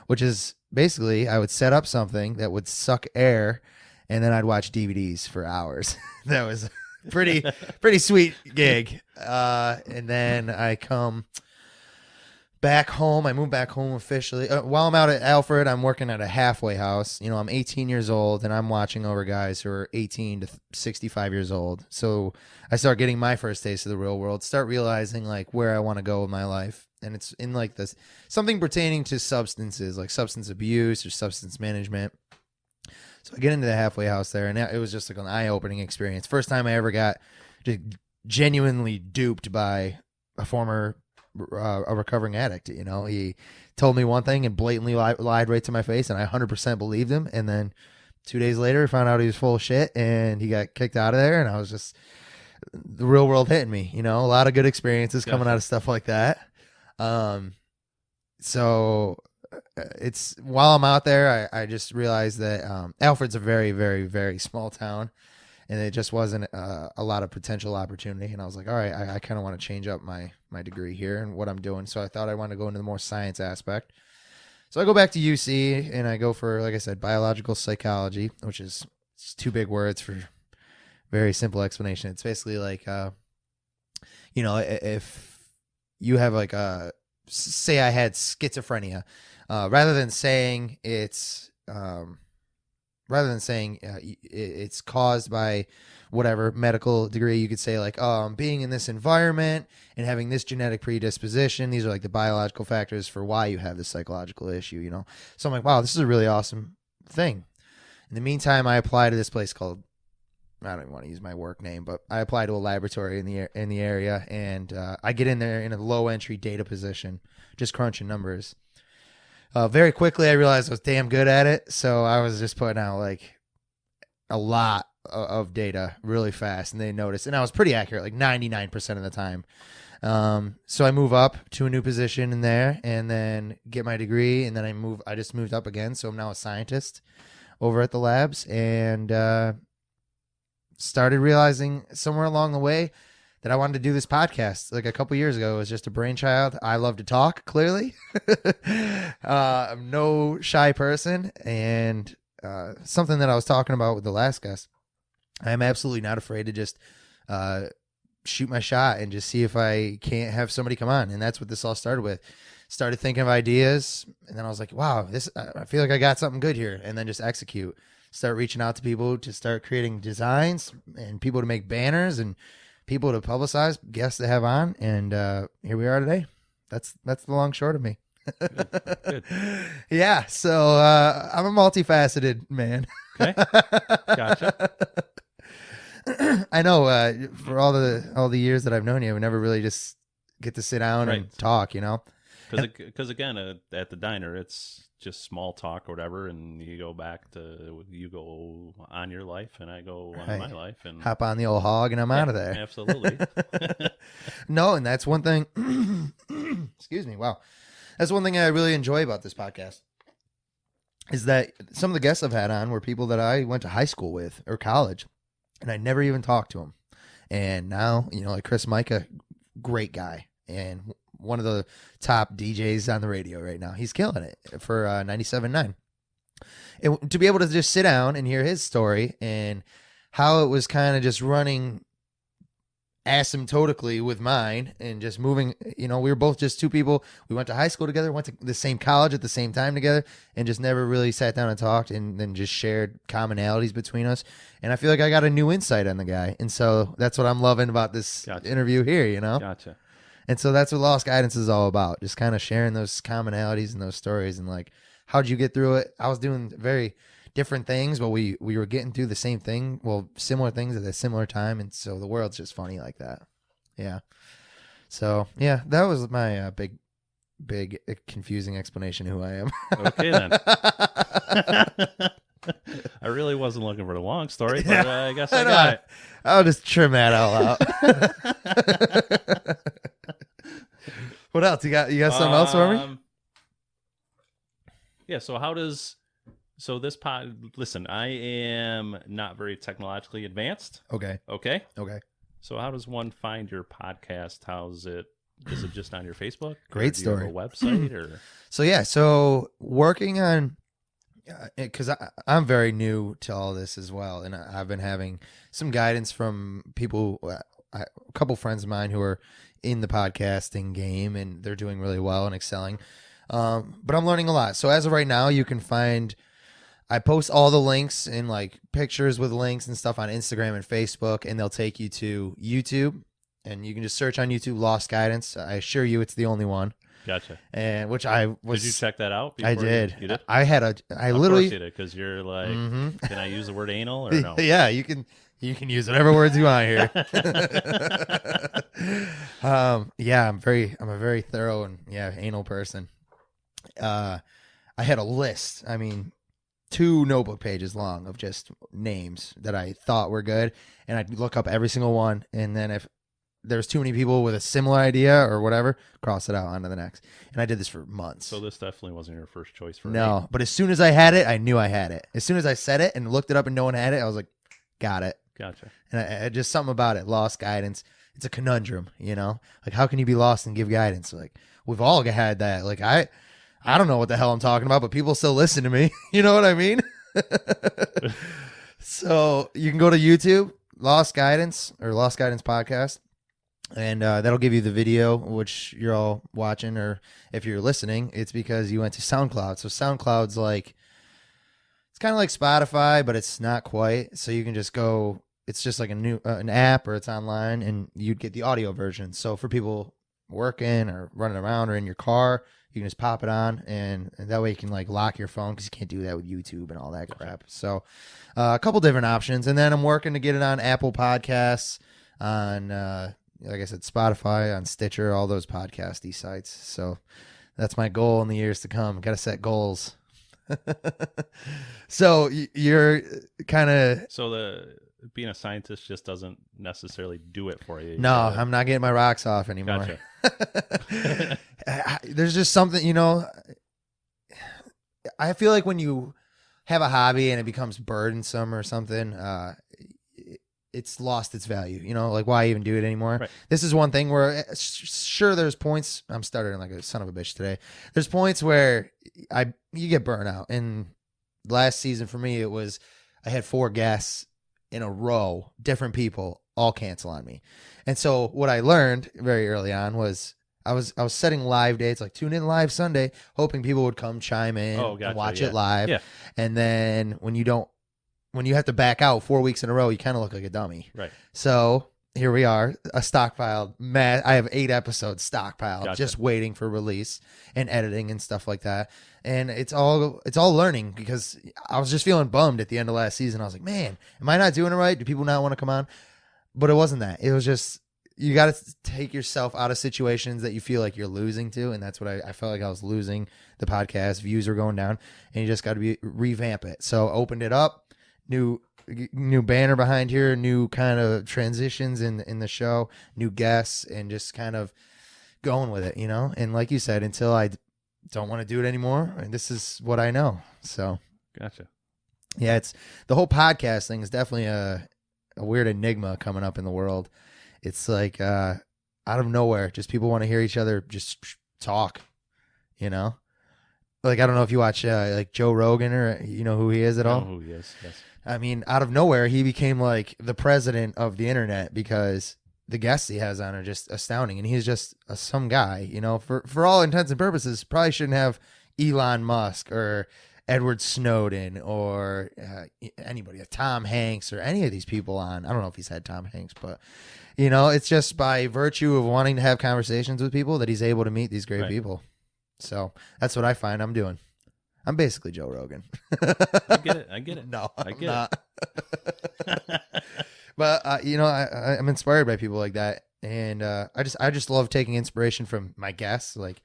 which is basically I would set up something that would suck air, and then I'd watch DVDs for hours. That was a pretty sweet gig. And then I come back home. I moved back home officially. While I'm out at Alfred, I'm working at a halfway house. I'm 18 years old, and I'm watching over guys who are 18 to 65 years old. So I start getting my first taste of the real world, start realizing like where I want to go with my life. And it's in like this something pertaining to substances, like substance abuse or substance management. So I get into the halfway house there, and it was just like an eye-opening experience. First time I ever got just genuinely duped by a recovering addict. He told me one thing and blatantly lied right to my face, and I 100% believed him. And then 2 days later, I found out he was full of shit, and he got kicked out of there. And I was just, the real world hitting me. A lot of good experiences coming out of stuff like that. So it's while I'm out there, I just realized that Alfred's a very, very, very small town, and it just wasn't a lot of potential opportunity. And I was like, all right, I kind of want to change up my degree here and what I'm doing. So I thought I wanted to go into the more science aspect. So I go back to UC, and I go for, like I said, biological psychology, which is two big words for very simple explanation. It's basically like, if you have like say I had schizophrenia, rather than saying it's caused by whatever medical degree, you could say like, being in this environment and having this genetic predisposition, these are like the biological factors for why you have this psychological issue, So I'm like, wow, this is a really awesome thing. In the meantime, I apply to this place called, I don't even want to use my work name, but I apply to a laboratory in the area, and I get in there in a low entry data position, just crunching numbers. Very quickly, I realized I was damn good at it, so I was just putting out like a lot of data really fast, and they noticed, and I was pretty accurate, like 99% of the time. So I move up to a new position in there, and then get my degree, and then I just moved up again, so I'm now a scientist over at the labs, and started realizing somewhere along the way that I wanted to do this podcast. Like a couple years ago, it was just a brainchild. I love to talk, clearly. I'm no shy person, and something that I was talking about with the last guest, I'm absolutely not afraid to just shoot my shot and just see if I can't have somebody come on. And that's what this all started with. Started thinking of ideas, and then I was like, wow, I feel like I got something good here, and then just execute. Start reaching out to people to start creating designs, and people to make banners, and people to publicize, guests to have on, and here we are today. That's the long short of me. Good. Yeah, so I'm a multifaceted man. Okay, gotcha. I know. For all the years that I've known you, I never really just get to sit down and talk. Because again, at the diner, it's just small talk or whatever, and you go on your life, and I go on my life, and hop on the old hog, and I'm out of there. Absolutely. No, and that's one thing. Excuse me. Wow, That's one thing I really enjoy about this podcast is that some of the guests I've had on were people that I went to high school with or college, and I never even talked to them. And now, like Chris Micah, great guy, and one of the top DJs on the radio right now. He's killing it for 97.9. And to be able to just sit down and hear his story and how it was kind of just running asymptotically with mine and just moving, we were both just two people. We went to high school together, went to the same college at the same time together, and just never really sat down and talked and then just shared commonalities between us. And I feel like I got a new insight on the guy. And so that's what I'm loving about this interview here, Gotcha. And so that's what Lost Guidance is all about. Just kind of sharing those commonalities and those stories and like, how'd you get through it? I was doing very different things, but we were getting through the same thing. Well, similar things at a similar time. And so the world's just funny like that. Yeah. So yeah, that was my big confusing explanation of who I am. Okay then. I really wasn't looking for the long story, but I guess I got it. I'll just trim that all out. What else? You got something else for me? Yeah, so this listen, I am not very technologically advanced. Okay. So how does one find your podcast? Is it just on your Facebook? Great do you have story. a website or? So working on, because I'm very new to all this as well, and I've been having some guidance from people, a couple friends of mine who are in the podcasting game, and they're doing really well and excelling. But I'm learning a lot. So as of right now, you can find, I post all the links and like pictures with links and stuff on Instagram and Facebook, and they'll take you to YouTube, and you can just search on YouTube Lost Guidance. I assure you, it's the only one. Gotcha. And which I was. Did you check that out? I did. You did. I literally. Of course you did, because you're like, Can I use the word anal or no? Yeah, you can use whatever words you want here. Yeah, I'm a very thorough and anal person. I had a list. I mean, 2 notebook pages long of just names that I thought were good, and I'd look up every single one, and then if there's too many people with a similar idea or whatever, cross it out onto the next. And I did this for months. So this definitely wasn't your first choice for No, me. but as soon as I had it, I knew I had it. As soon as I said it and looked it up and no one had it, I was like, got it. Gotcha. And I just something about it, Lost Guidance. It's a conundrum, Like, how can you be lost and give guidance? Like, we've all had that. Like, I don't know what the hell I'm talking about, but people still listen to me. You know what I mean? So you can go to YouTube, Lost Guidance or Lost Guidance Podcast, and that'll give you the video, which you're all watching, or if you're listening, it's because you went to SoundCloud. So SoundCloud's like, it's kind of like Spotify, but it's not quite. So you can just go, it's just like an app, or it's online, and you'd get the audio version. So for people working or running around or in your car, you can just pop it on, and that way you can like lock your phone, because you can't do that with YouTube and all that crap. So a couple different options. And then I'm working to get it on Apple Podcasts, on like I said, Spotify, on Stitcher, all those podcasty sites. So that's my goal in the years to come. Got to set goals. So you're kind of... So being a scientist just doesn't necessarily do it for you. No, I'm not getting my rocks off anymore. Gotcha. There's just something, I feel like when you have a hobby and it becomes burdensome or something, it's lost its value, like why even do it anymore? Right. This is one thing where sure, there's points, I'm stuttering like a son of a bitch today. There's points where you get burnout. And last season for me, it was, I had 4 guests in a row, different people, all cancel on me. And so what I learned very early on was I was setting live dates, like tune in live Sunday, hoping people would come chime in and watch it live. Yeah. And then when you have to back out 4 weeks in a row, you kind of look like a dummy. Right. So here we are, a stockpiled. I have 8 episodes stockpiled, just waiting for release and editing and stuff like that. And it's all learning, because I was just feeling bummed at the end of last season. I was like, man, am I not doing it right? Do people not want to come on? But it wasn't that. It was just, you got to take yourself out of situations that you feel like you're losing to. And that's what I felt like I was losing the podcast. Views were going down, and you just got to revamp it. So opened it up, new banner behind here, new kind of transitions in the show, new guests, and just kind of going with it, And like you said, until I don't want to do it anymore. And this is what I know. So, Gotcha. yeah, it's the whole podcast thing is definitely a weird enigma coming up in the world. It's like out of nowhere, just people want to hear each other just talk, you know? Like, I don't know if you watch like Joe Rogan or you know who he is at all. I know who he is, yes. I mean, out of nowhere, he became like the president of the internet because the guests he has on are just astounding. And he's just some guy, you know, for all intents and purposes, probably shouldn't have Elon Musk or Edward Snowden or anybody, Tom Hanks or any of these people on. I don't know if he's had Tom Hanks, but, you know, it's just by virtue of wanting to have conversations with people that he's able to meet these great people. So that's what I find I'm doing. I'm basically Joe Rogan. I get it. No, I get not. But you know, I'm inspired by people like that, and I just love taking inspiration from my guests. Like,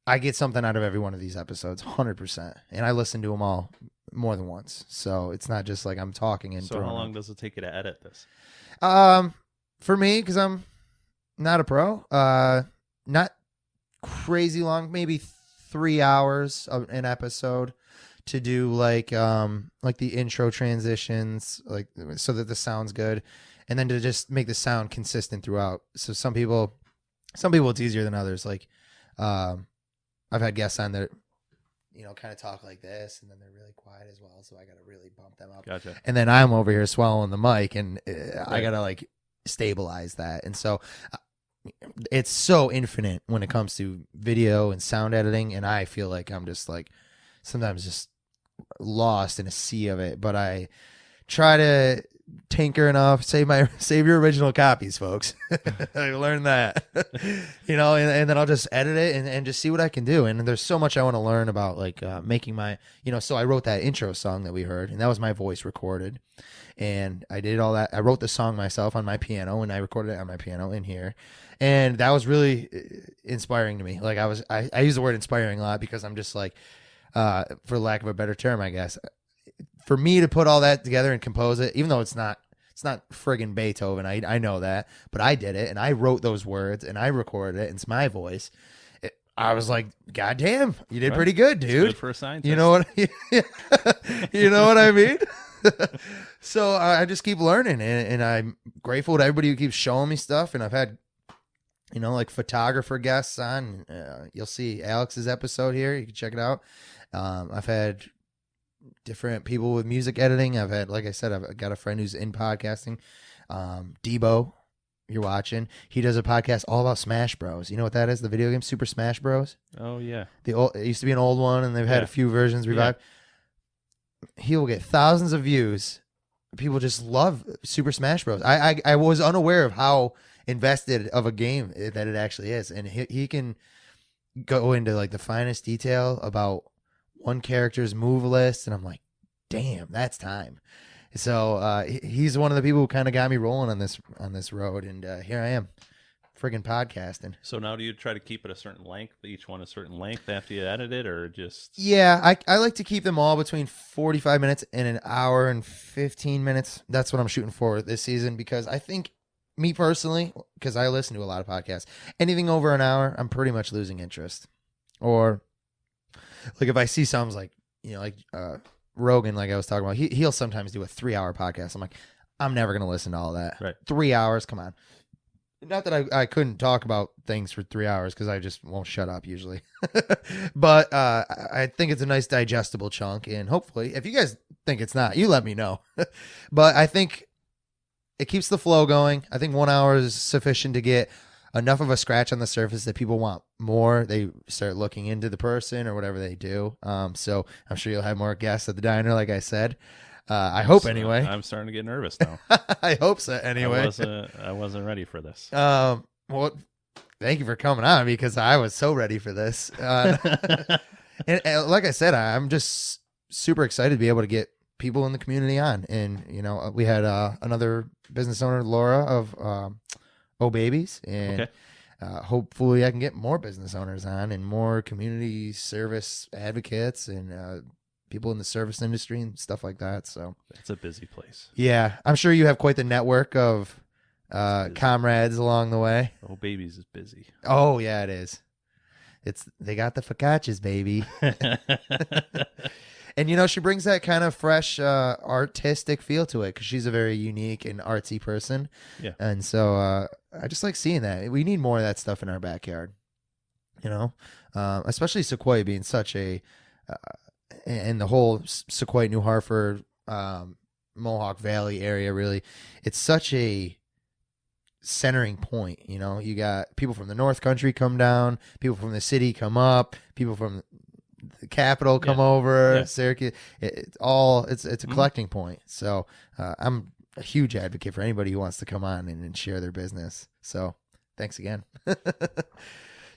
I get something out of every one of these episodes, 100%, and I listen to them all more than once. So it's not just like I'm talking and. So how long does it take you to edit this? For me, because I'm not a pro, not crazy long, maybe 3 hours of an episode to do like the intro transitions, like so that the sound's good, and then to just make the sound consistent throughout. So some people it's easier than others. Like I've had guests on that, you know, kind of talk like this, and then they're really quiet as well. So I got to really bump them up. Gotcha. And then I'm over here swallowing the mic, and I got to like stabilize that. And so it's so infinite when it comes to video and sound editing, and I feel like I'm just like sometimes just lost in a sea of it. But I try to tinker enough, save your original copies, folks. I learned that. You know, and then I'll just edit it and just see what I can do. And there's so much I want to learn about, like making my, you know, so I wrote that intro song that we heard, and that was my voice recorded. And I did all that. I wrote the song myself on my piano, and I recorded it on my piano in here. And that was really inspiring to me. Like I use the word inspiring a lot because I'm just like, for lack of a better term, I guess, for me to put all that together and compose it, even though it's not friggin' Beethoven. I know that, but I did it and I wrote those words and I recorded it. And it's my voice. I was like, God damn, you did pretty good, dude. It's good for a scientist. You know what? You know what I mean? So I just keep learning, and I'm grateful to everybody who keeps showing me stuff. And I've had, you know, like photographer guests on. You'll see Alex's episode here. You can check it out. I've had different people with music editing. I've had, like I said, I've got a friend who's in podcasting. Debo, you're watching. He does a podcast all about Smash Bros. You know what that is? The video game Super Smash Bros. Oh yeah. It used to be an old one, and they've had a few versions revived. Yeah. He will get thousands of views. People just love Super Smash Bros. I was unaware of how invested of a game that it actually is, and he can go into like the finest detail about one character's move list, and I'm like, damn, that's time. So he's one of the people who kind of got me rolling on this road, and here I am, friggin' podcasting. So now do you try to keep it a certain length, each one a certain length after you edit it, or just? Yeah, I like to keep them all between 45 minutes and an hour and 15 minutes. That's what I'm shooting for this season, because I think, me personally, because I listen to a lot of podcasts, anything over an hour, I'm pretty much losing interest. Or like if I see something like, you know, like Rogan, like I was talking about, he'll sometimes do a 3-hour podcast. I'm like, I'm never going to listen to all that. Right. 3 hours, come on. Not that I couldn't talk about things for 3 hours, because I just won't shut up usually. But I think it's a nice digestible chunk, and hopefully, if you guys think it's not, you let me know. But I think it keeps the flow going. I think 1 hour is sufficient to get enough of a scratch on the surface that people want more. They start looking into the person or whatever they do. So I'm sure you'll have more guests at the diner, like I said. I hope anyway. I'm starting to get nervous now. I hope so anyway. I wasn't ready for this. Well, thank you for coming on, because I was so ready for this. And like I said, I'm just super excited to be able to get people in the community on. And, you know, we had another business owner, Laura, of Oh Babies. And hopefully I can get more business owners on, and more community service advocates, and people in the service industry and stuff like that. So it's a busy place. Yeah, I'm sure you have quite the network of comrades along the way. Oh Babies is busy. Oh yeah, it is. They got the focaccias, baby. And she brings that kind of fresh artistic feel to it because she's a very unique and artsy person. Yeah. And so I just like seeing that. We need more of that stuff in our backyard. Especially Sequoia being such a and the whole Sequoia, New Hartford, Mohawk Valley area, really, it's such a centering point. You got people from the North Country come down, people from the city come up, people from the capital come over, Syracuse. It's a collecting point. So I'm a huge advocate for anybody who wants to come on and share their business. So thanks again.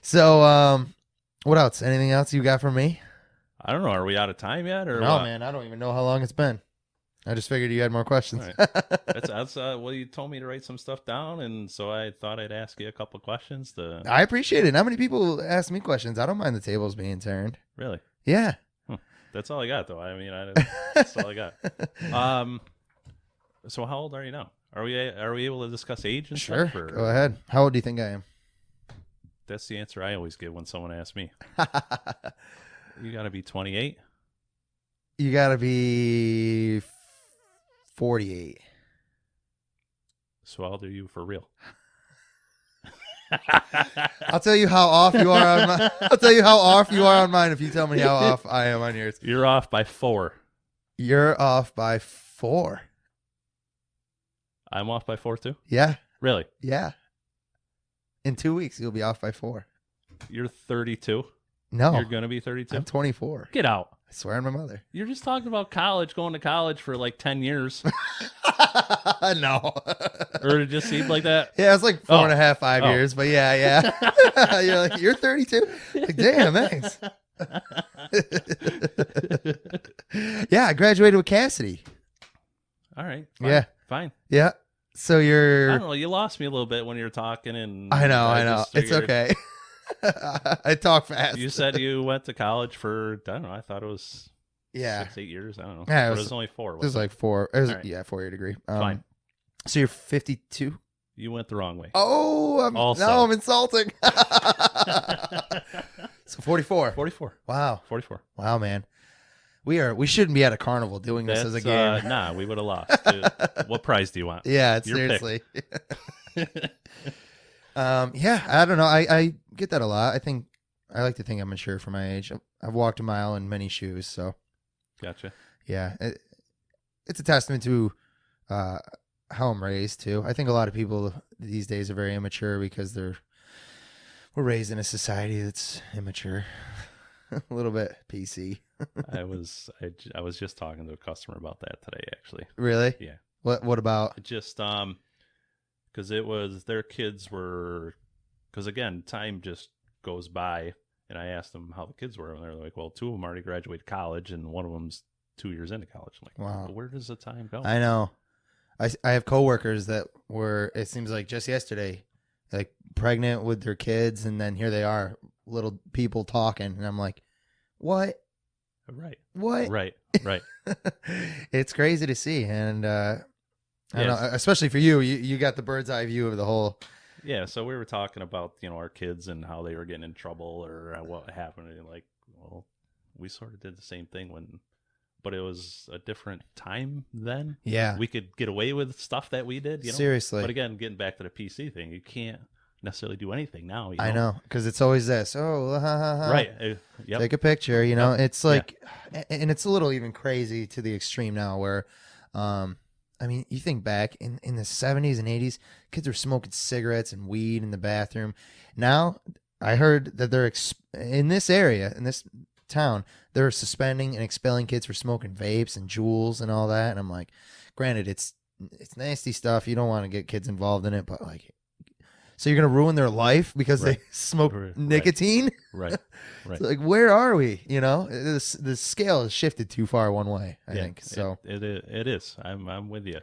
So what else? Anything else you got for me? I don't know. Are we out of time yet? Or No, what? man. I don't even know how long it's been. I just figured you had more questions. All right. That's well, you told me to write some stuff down, and so I thought I'd ask you a couple questions. I appreciate it. How many people ask me questions? I don't mind the tables being turned. Really? Yeah. That's all I got, though. I mean, that's all I got. So how old are you now? Are we able to discuss age and Sure. stuff? Or... Go ahead. How old do you think I am? That's the answer I always give when someone asks me. You got to be 28. You got to be 48. So how old are you for real? I'll tell you how off you are on mine. I'll tell you how off you are on mine if you tell me how off I am on yours. You're off by 4. You're off by 4. I'm off by 4 too? Yeah. Really? Yeah. In 2 weeks, you'll be off by 4. You're 32? No. You're going to be 32? I'm 24. Get out. I swear on my mother. You're just talking about college, going to college for like 10 years. No. Or it just seemed like that? Yeah, it's like 4.5, 5 years, but yeah. You're like, you're 32? Like, damn, thanks. Yeah, I graduated with Cassidy. All right. Fine, Yeah. Fine. Yeah. So I you're... don't know. You lost me a little bit when you were talking. And I know. just It's figured- okay. I talk fast. You said you went to college for, I don't know, I thought it was Yeah. 6-8 years. I don't know. Yeah, But it was only 4. It was like 4. It was, All right. yeah, 4-year degree. Fine. So you're 52? You went the wrong way. Oh, Also. now I'm insulting. So 44. 44. Wow. 44. Wow, man. We shouldn't be at a carnival doing this as a game. Nah, we would have lost. Dude. What prize do you want? Yeah, it's Your seriously. Yeah, I don't know. I get that a lot. I like to think I'm mature for my age. I've walked a mile in many shoes, so Gotcha. yeah, it's a testament to how I'm raised too. I think a lot of people these days are very immature because we're raised in a society that's immature, a little bit PC. I was just talking to a customer about that today, actually. Really? Yeah. What about? Just because it was their kids were, because again, time just goes by, and I asked them how the kids were, and they're like, well, 2 of them already graduated college, and one of them's 2 years into college. I'm like, Wow. well, where does the time go? I know. I have coworkers that were, it seems like just yesterday, like pregnant with their kids, and then here they are, little people talking, and I'm like, what? Right. What? Right. It's crazy to see, and I don't Yes. know, especially for you. You got the bird's eye view of the whole. Yeah, so we were talking about, our kids and how they were getting in trouble or what happened. And like, well, we sort of did the same thing but it was a different time then. Yeah. We could get away with stuff that we did, Seriously. But again, getting back to the PC thing, you can't necessarily do anything now. I know, because it's always this. Oh, ha, ha, ha. Right. Yep. Take a picture. Yep. It's like, and it's a little even crazy to the extreme now where, I mean, you think back in the 70s and 80s, kids were smoking cigarettes and weed in the bathroom. Now, I heard that they're in this area, in this town, they're suspending and expelling kids for smoking vapes and jewels and all that. And I'm like, granted, it's nasty stuff. You don't want to get kids involved in it, but like, so you're going to ruin their life because they smoke nicotine? Right. It's like, where are we? The scale has shifted too far one way, I think. So it is. I'm with you.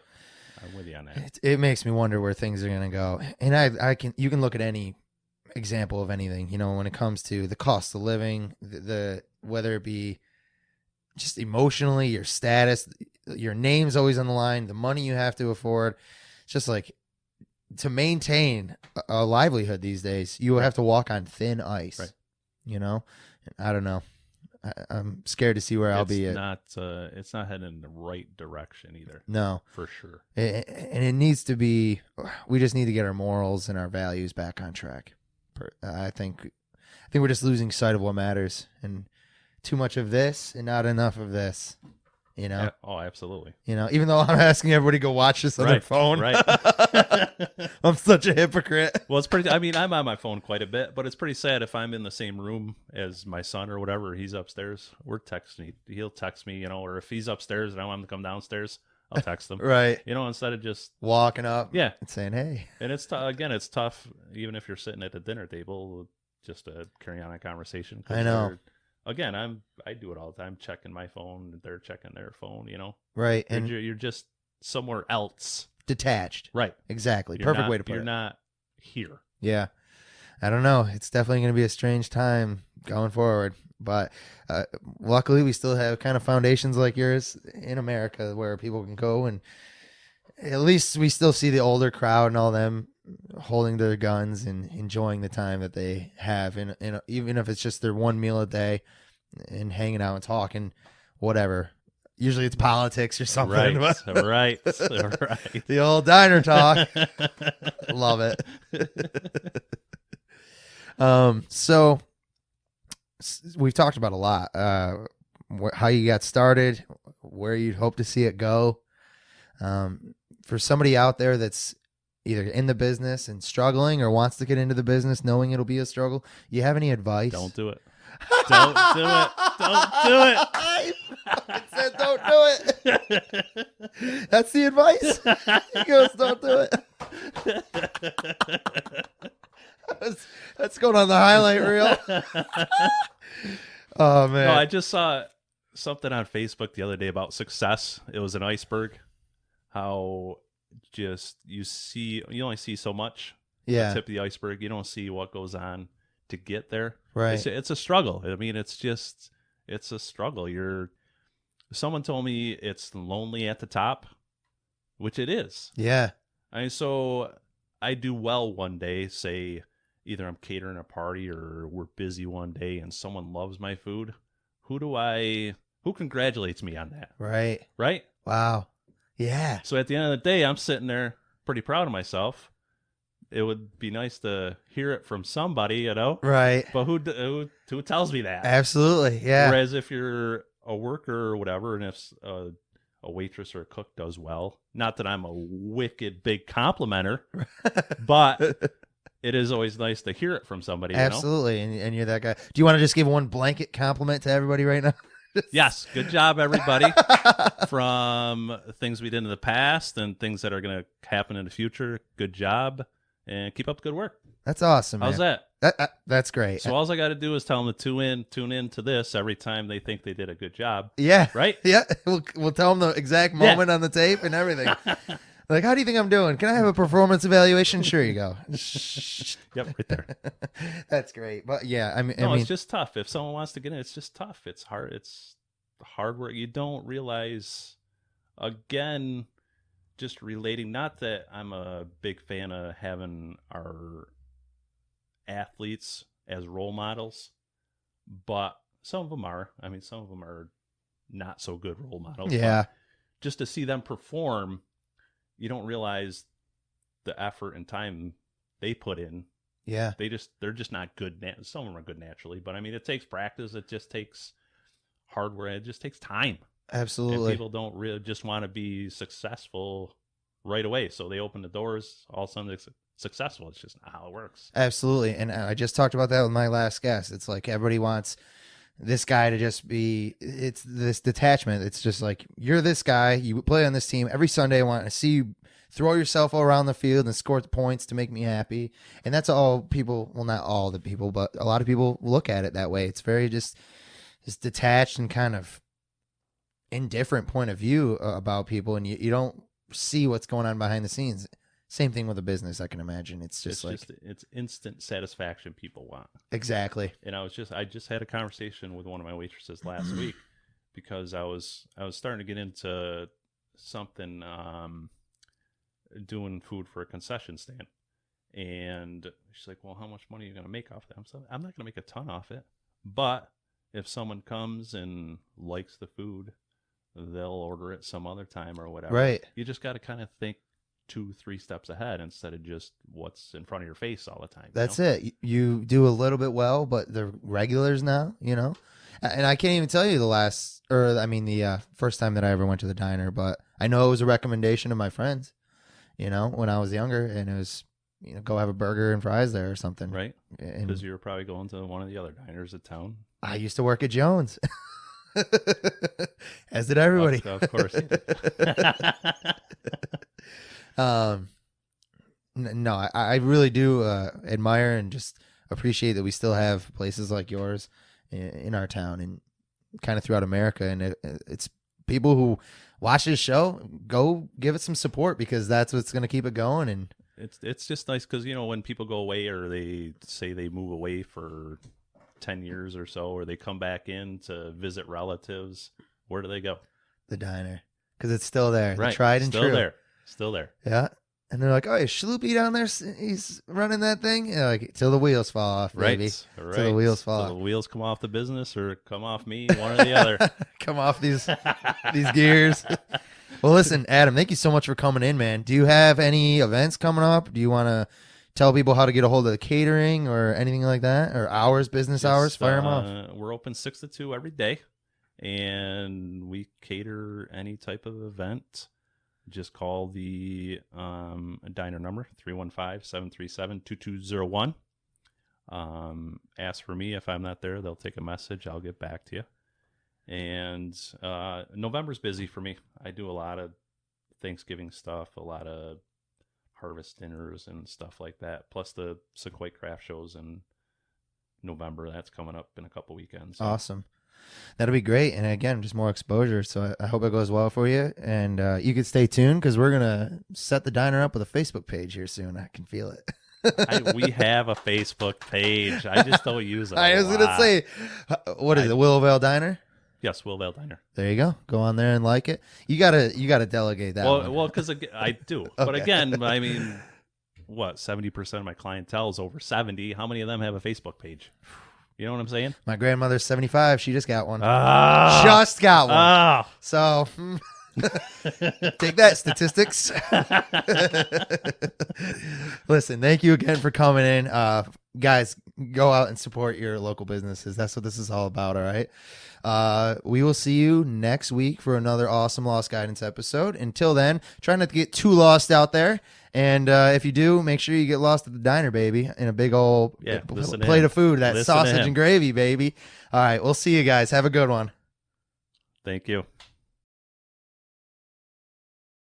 I'm with you on that. it makes me wonder where things are going to go. And you can look at any example of anything, when it comes to the cost of living, the whether it be just emotionally, your status, your name's always on the line, the money you have to afford. It's just like, to maintain a livelihood these days, you have to walk on thin ice. Right. you know? I don't know. I'm scared to see where I'll be at. It's not heading in the right direction either. No. For sure. And it needs to be, we just need to get our morals and our values back on track. I think we're just losing sight of what matters, and too much of this and not enough of this, you know? Oh, absolutely. You know, even though I'm asking everybody to go watch this on their phone. Right. I'm such a hypocrite. Well, it's pretty, I mean, I'm on my phone quite a bit, but it's pretty sad if I'm in the same room as my son or whatever, he's upstairs, we're texting, he'll text me, you know, or if he's upstairs and I want him to come downstairs, I'll text him. Right. You know, instead of just walking up and saying, hey. And it's again, it's tough, even if you're sitting at the dinner table, just to carry on a conversation. I know. Again, I do it all the time, checking my phone, they're checking their phone, you know? Right. And you're just somewhere else. Detached. Right. Exactly. You're Perfect not, way to put it. You're not here. Yeah. I don't know. It's definitely going to be a strange time going forward. But luckily, we still have kind of foundations like yours in America where people can go, and at least we still see the older crowd and all them holding their guns and enjoying the time that they have. And even if it's just their one meal a day and hanging out and talking, whatever. Usually it's politics or something. Right. Right. The old diner talk. Love it. So we've talked about a lot, how you got started, where you'd hope to see it go. For somebody out there that's either in the business and struggling or wants to get into the business knowing it'll be a struggle, you have any advice? Don't do it. Don't do it. Don't do it. I said don't do it. That's the advice. He goes, don't do it. That's going on the highlight reel. Oh, man. No, I just saw something on Facebook the other day about success. It was an iceberg. How just you only see so much. Yeah. The tip of the iceberg. You don't see what goes on to get there. Right. It's a struggle. I mean, it's a struggle. Someone told me it's lonely at the top, which it is. Yeah. I mean, so I do well one day, say either I'm catering a party or we're busy one day and someone loves my food. Who congratulates me on that? Right. Right? Wow. Yeah. So at the end of the day, I'm sitting there pretty proud of myself. It would be nice to hear it from somebody, you know? Right. But who tells me that? Absolutely. Yeah. Whereas if you're a worker or whatever, and if a waitress or a cook does well, not that I'm a wicked big complimenter, but it is always nice to hear it from somebody. Absolutely. You know? And you're that guy. Do you want to just give one blanket compliment to everybody right now? Yes. Good job, everybody. From things we did in the past and things that are going to happen in the future. Good job. And keep up the good work. That's awesome, man. How's that? That's great. So all I got to do is tell them to tune in to this every time they think they did a good job. Yeah. Right? Yeah. We'll tell them the exact moment on the tape and everything. Like, how do you think I'm doing? Can I have a performance evaluation? Sure you go. Yep, right there. That's great. But yeah, I mean, it's just tough. If someone wants to get in, it's just tough. It's hard. It's hard work. You don't realize, again, just relating, not that I'm a big fan of having our athletes as role models, but some of them are. I mean, some of them are not so good role models. Yeah. Just to see them perform, you don't realize the effort and time they put in. Yeah. They're just not good. Some of them are good naturally, but I mean, it takes practice. It just takes hard work. It just takes time. Absolutely. And people don't really just want to be successful right away. So they open the doors, all of a sudden it's successful. It's just not how it works. Absolutely. And I just talked about that with my last guest. It's like everybody wants this guy to just be, it's this detachment. It's just like, you're this guy, you play on this team. Every Sunday I want to see you throw yourself around the field and score the points to make me happy. And that's all people, well, not all the people, but a lot of people look at it that way. It's very just detached and kind of indifferent point of view about people, and you don't see what's going on behind the scenes. Same thing with a business, I can imagine. It's instant satisfaction people want. Exactly. And I just had a conversation with one of my waitresses last week because I was starting to get into something, doing food for a concession stand. And she's like, well, how much money are you going to make off that? I'm not going to make a ton off it. But if someone comes and likes the food, they'll order it some other time or whatever. Right. You just got to kind of think 2-3 steps ahead instead of just what's in front of your face all the time. That's it. You do a little bit well, but they're regulars now, And I can't even tell you the first time that I ever went to the diner, but I know it was a recommendation of my friends, when I was younger, and it was, go have a burger and fries there or something. Right. And Because you were probably going to one of the other diners in town. I used to work at Jones. As did everybody. Of course. No, I really do admire and just appreciate that we still have places like yours in our town and kind of throughout America. And it's people who watch this show, go give it some support, because that's what's going to keep it going. And it's just nice because, when people go away or they say they move away for 10 years or so, or they come back in to visit relatives, where do they go? The diner, because it's still there. Right. The tried and Still true. Still there. Yeah. And they're like, oh, is Schloopy down there? He's running that thing? And like, till the wheels fall off, baby. Right. Till the wheels fall Till off. the wheels come off the business or come off me, one or the other. Come off these gears. Well, listen, Adam, thank you so much for coming in, man. Do you have any events coming up? Do you want to tell people how to get a hold of the catering or anything like that? Or hours, business hours? Fire them off. We're open 6 to 2 every day, and we cater any type of event. Just call the diner number, 315-737-2201. Ask for me. If I'm not there, they'll take a message. I'll get back to you. And November's busy for me. I do a lot of Thanksgiving stuff, a lot of harvest dinners and stuff like that. Plus the Sequoia craft shows in November. That's coming up in a couple weekends. So. Awesome. That'll be great. And again, just more exposure. So I hope it goes well for you. And you can stay tuned because we're going to set the diner up with a Facebook page here soon. I can feel it. We have a Facebook page. I just don't use it. I was going to say, what is it? Willowvale Diner? Yes, Willowvale Diner. There you go. Go on there and like it. You gotta delegate that. Well, because I do. Okay. But again, I mean, what, 70% of my clientele is over 70. How many of them have a Facebook page? You know what I'm saying? My grandmother's 75. She just got one. Oh. Just got one. Oh. So take that, statistics. Listen, thank you again for coming in. Guys, go out and support your local businesses. That's what this is all about, all right? We will see you next week for another awesome Lost Guidance episode. Until then, try not to get too lost out there. And if you do, make sure you get lost at the diner, baby, in a big old plate of food, that sausage and gravy, baby. All right, we'll see you guys. Have a good one. Thank you.